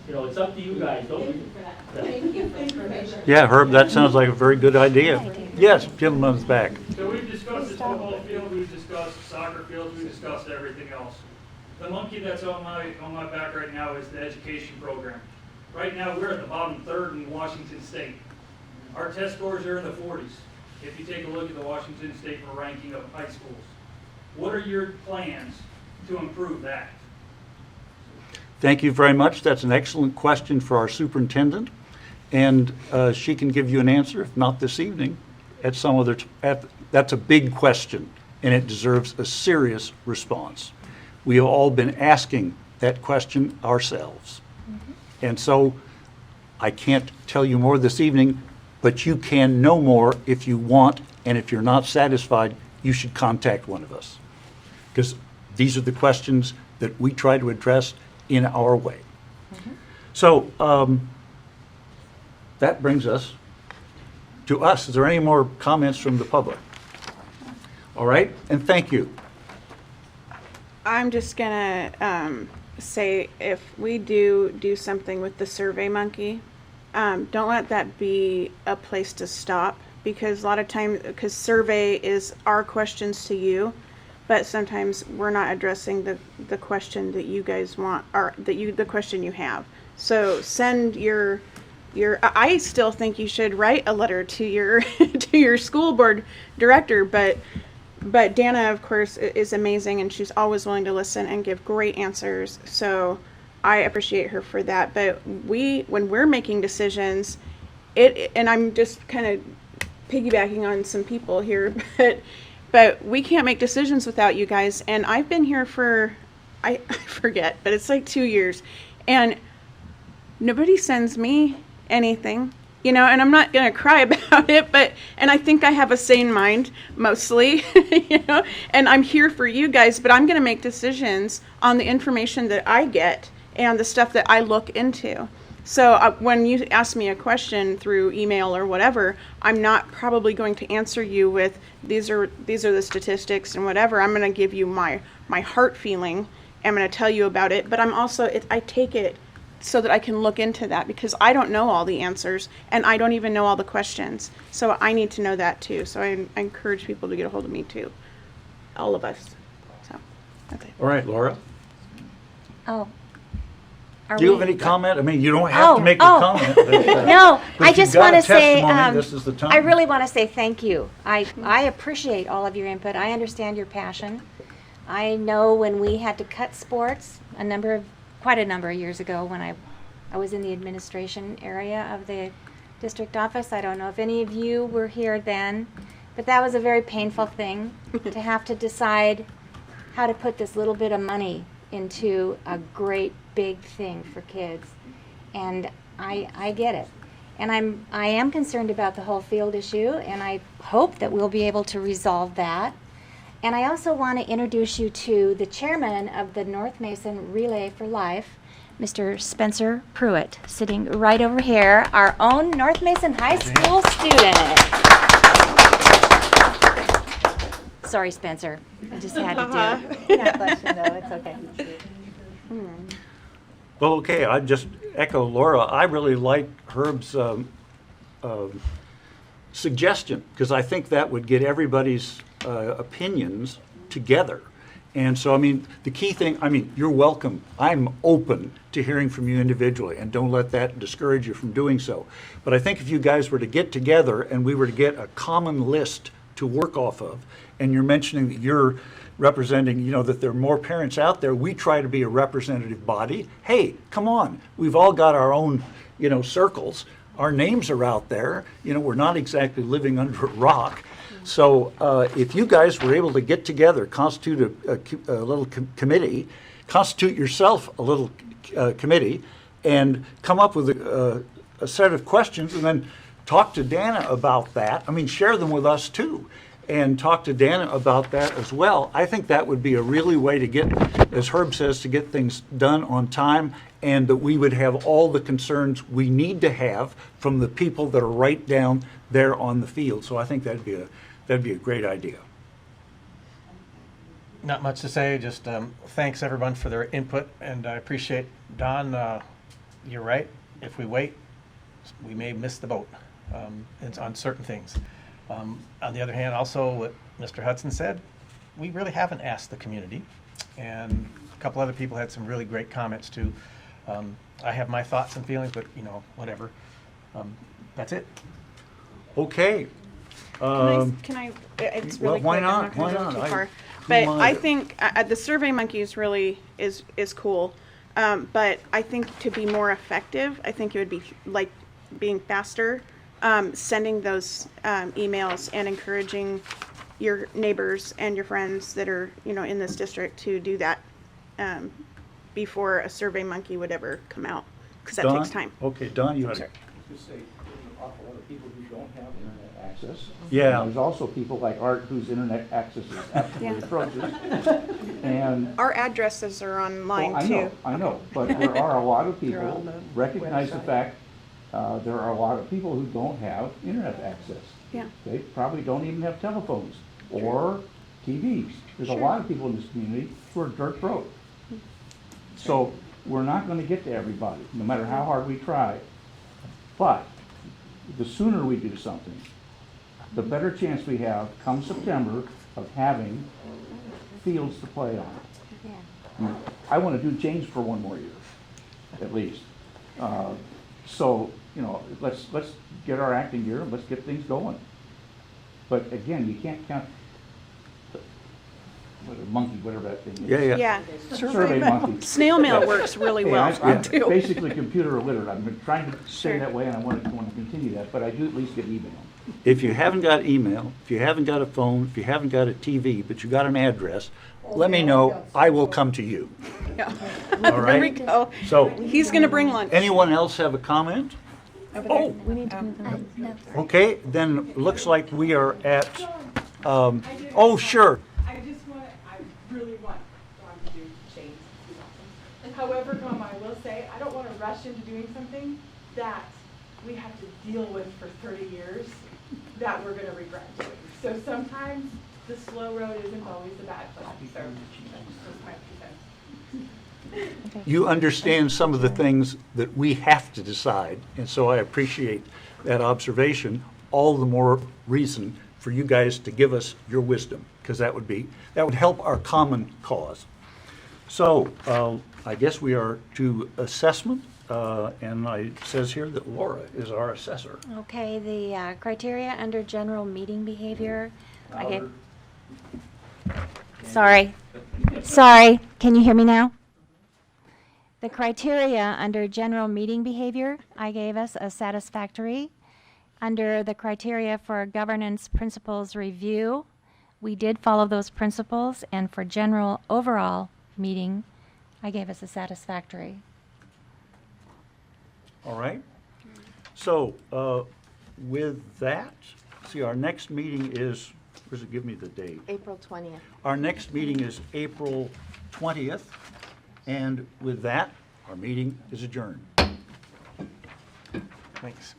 You know, it's up to you guys, don't. Thank you for information. Yeah, Herb, that sounds like a very good idea. Yes, gentleman's back. So we've discussed the football field, we've discussed soccer fields, we've discussed everything else. The monkey that's on my back right now is the education program. Right now, we're at the bottom third in Washington State. Our test scores are in the 40s. If you take a look at the Washington State ranking of high schools, what are your plans to improve that? Thank you very much. That's an excellent question for our superintendent, and she can give you an answer, if not this evening, at some other that's a big question, and it deserves a serious response. We have all been asking that question ourselves. And so I can't tell you more this evening, but you can know more if you want, and if you're not satisfied, you should contact one of us. Because these are the questions that we try to address in our way. So that brings us to us. Is there any more comments from the public? All right, and thank you. I'm just gonna say, if we do something with the Survey Monkey, don't let that be a place to stop, because a lot of times, because survey is our questions to you, but sometimes we're not addressing the question that you guys want, or the question you have. So send your I still think you should write a letter to your to your school board director, but Dana, of course, is amazing, and she's always willing to listen and give great answers. So I appreciate her for that. But when we're making decisions, and I'm just kind of piggybacking on some people here, but we can't make decisions without you guys. And I've been here for, I forget, but it's like 2 years, and nobody sends me anything. You know, and I'm not going to cry about it, and I think I have a sane mind, mostly, you know, and I'm here for you guys, but I'm going to make decisions on the information that I get and the stuff that I look into. So when you ask me a question through email or whatever, I'm not probably going to answer you with, these are the statistics and whatever. I'm going to give you my heart feeling. I'm going to tell you about it, but I'm also, I take it so that I can look into that, because I don't know all the answers, and I don't even know all the questions. So I need to know that too. So I encourage people to get a hold of me too. All of us. So, okay. All right, Laura. Oh. Do you have any comment? I mean, you don't have to make a comment. But, no, but I just you've got want a to say, testimony, this is the time. I really want to say thank you. I appreciate all of your input. I understand your passion. I know when we had to cut sports quite a number of years ago, when I was in the administration area of the district office. I don't know if any of you were here then, but that was a very painful thing to have to decide how to put this little bit of money into a great big thing for kids. And I get it. And I am concerned about the whole field issue, and I hope that we'll be able to resolve that. And I also want to introduce you to the chairman of the North Mason Relay for Life, Mr. Spencer Pruitt, sitting right over here, our own North Mason High School student. Sorry, Spencer. I just had to do it. No question, though. It's okay. Well, okay, I just echo Laura. I really like Herb's suggestion, because I think that would get everybody's opinions together. And so, I mean, the key thing, I mean, you're welcome. I'm open to hearing from you individually, and don't let that discourage you from doing so. But I think if you guys were to get together and we were to get a common list to work off of, and you're mentioning that you're representing, you know, that there are more parents out there, we try to be a representative body. Hey, come on, we've all got our own, you know, circles. Our names are out there. You know, we're not exactly living under a rock. So if you guys were able to get together, constitute a little committee, constitute yourself a little committee, and come up with a set of questions, and then talk to Dana about that. I mean, share them with us too, and talk to Dana about that as well. I think that would be a really way to get, as Herb says, to get things done on time, and that we would have all the concerns we need to have from the people that are right down there on the field. So I think that'd be a great idea. Not much to say, just thanks everyone for their input, and I appreciate, Don, you're right. If we wait, we may miss the boat on certain things. On the other hand, also what Mr. Hudson said, we really haven't asked the community, and a couple other people had some really great comments too. I have my thoughts and feelings, but whatever. That's it. Okay. Can I, it's really Why quick, I'm not? gonna Why go not? too I- far. who But am I I to- think the Survey Monkeys really is cool. But I think to be more effective, I think it would be like being faster, sending those emails and encouraging your neighbors and your friends that are, in this district to do that before a Survey Monkey would ever come out, because that Don? takes time. Okay, Don, you had Sorry. Just say, there's an awful lot of people who don't have internet access. Yeah. And there's also people like Art whose internet access is absolutely Yeah. atrocious. And Our addresses are online too. I know, but there are a lot of They're on people, the recognize the website. fact, there are a lot of people who don't have internet access. Yeah. They probably don't even have telephones or TVs. There's a Sure. lot of people in this community who are dirt broke. So we're not gonna get to everybody, no matter how hard we try. But the sooner we do something, the better chance we have come September of having fields to play on. Yeah. I want to do James for one more year, at least. So, let's get our acting gear and let's get things going. But again, you can't count, monkey, whatever that thing is. Yeah. Survey monkey. Snail mail works really Hey, well I'm too. basically computer illiterate. I've been trying to stay Sure. that way, and I want to continue that, but I do at least get email. If you haven't got email, if you haven't got a phone, if you haven't got a TV, but you got an address, let me know. I will come to you. Yeah. All There we right? go. So, He's gonna bring lunch. anyone else have a comment? Oh, We need to move on. Okay, then looks like we are at, oh, sure. I really want Dawn to do James. However, Mom, I will say, I don't want to rush into doing something that we have to deal with for 30 years that we're going to regret doing. So sometimes the slow road isn't always the bad plan. So that's just my 2 cents. You understand some of the things that we have to decide, and so I appreciate that observation. All the more reason for you guys to give us your wisdom, because that would help our common cause. So, I guess we are to assessment, and it says here that Laura is our assessor. Okay, the criteria under general meeting behavior, I gave. Sorry, can you hear me now? The criteria under general meeting behavior, I gave us a satisfactory. Under the criteria for governance principles review, we did follow those principles, and for general overall meeting, I gave us a satisfactory. All right? So, with that, see, our next meeting is, where's it, give me the date? April 20th. Our next meeting is April 20th, and with that, our meeting is adjourned. Thanks.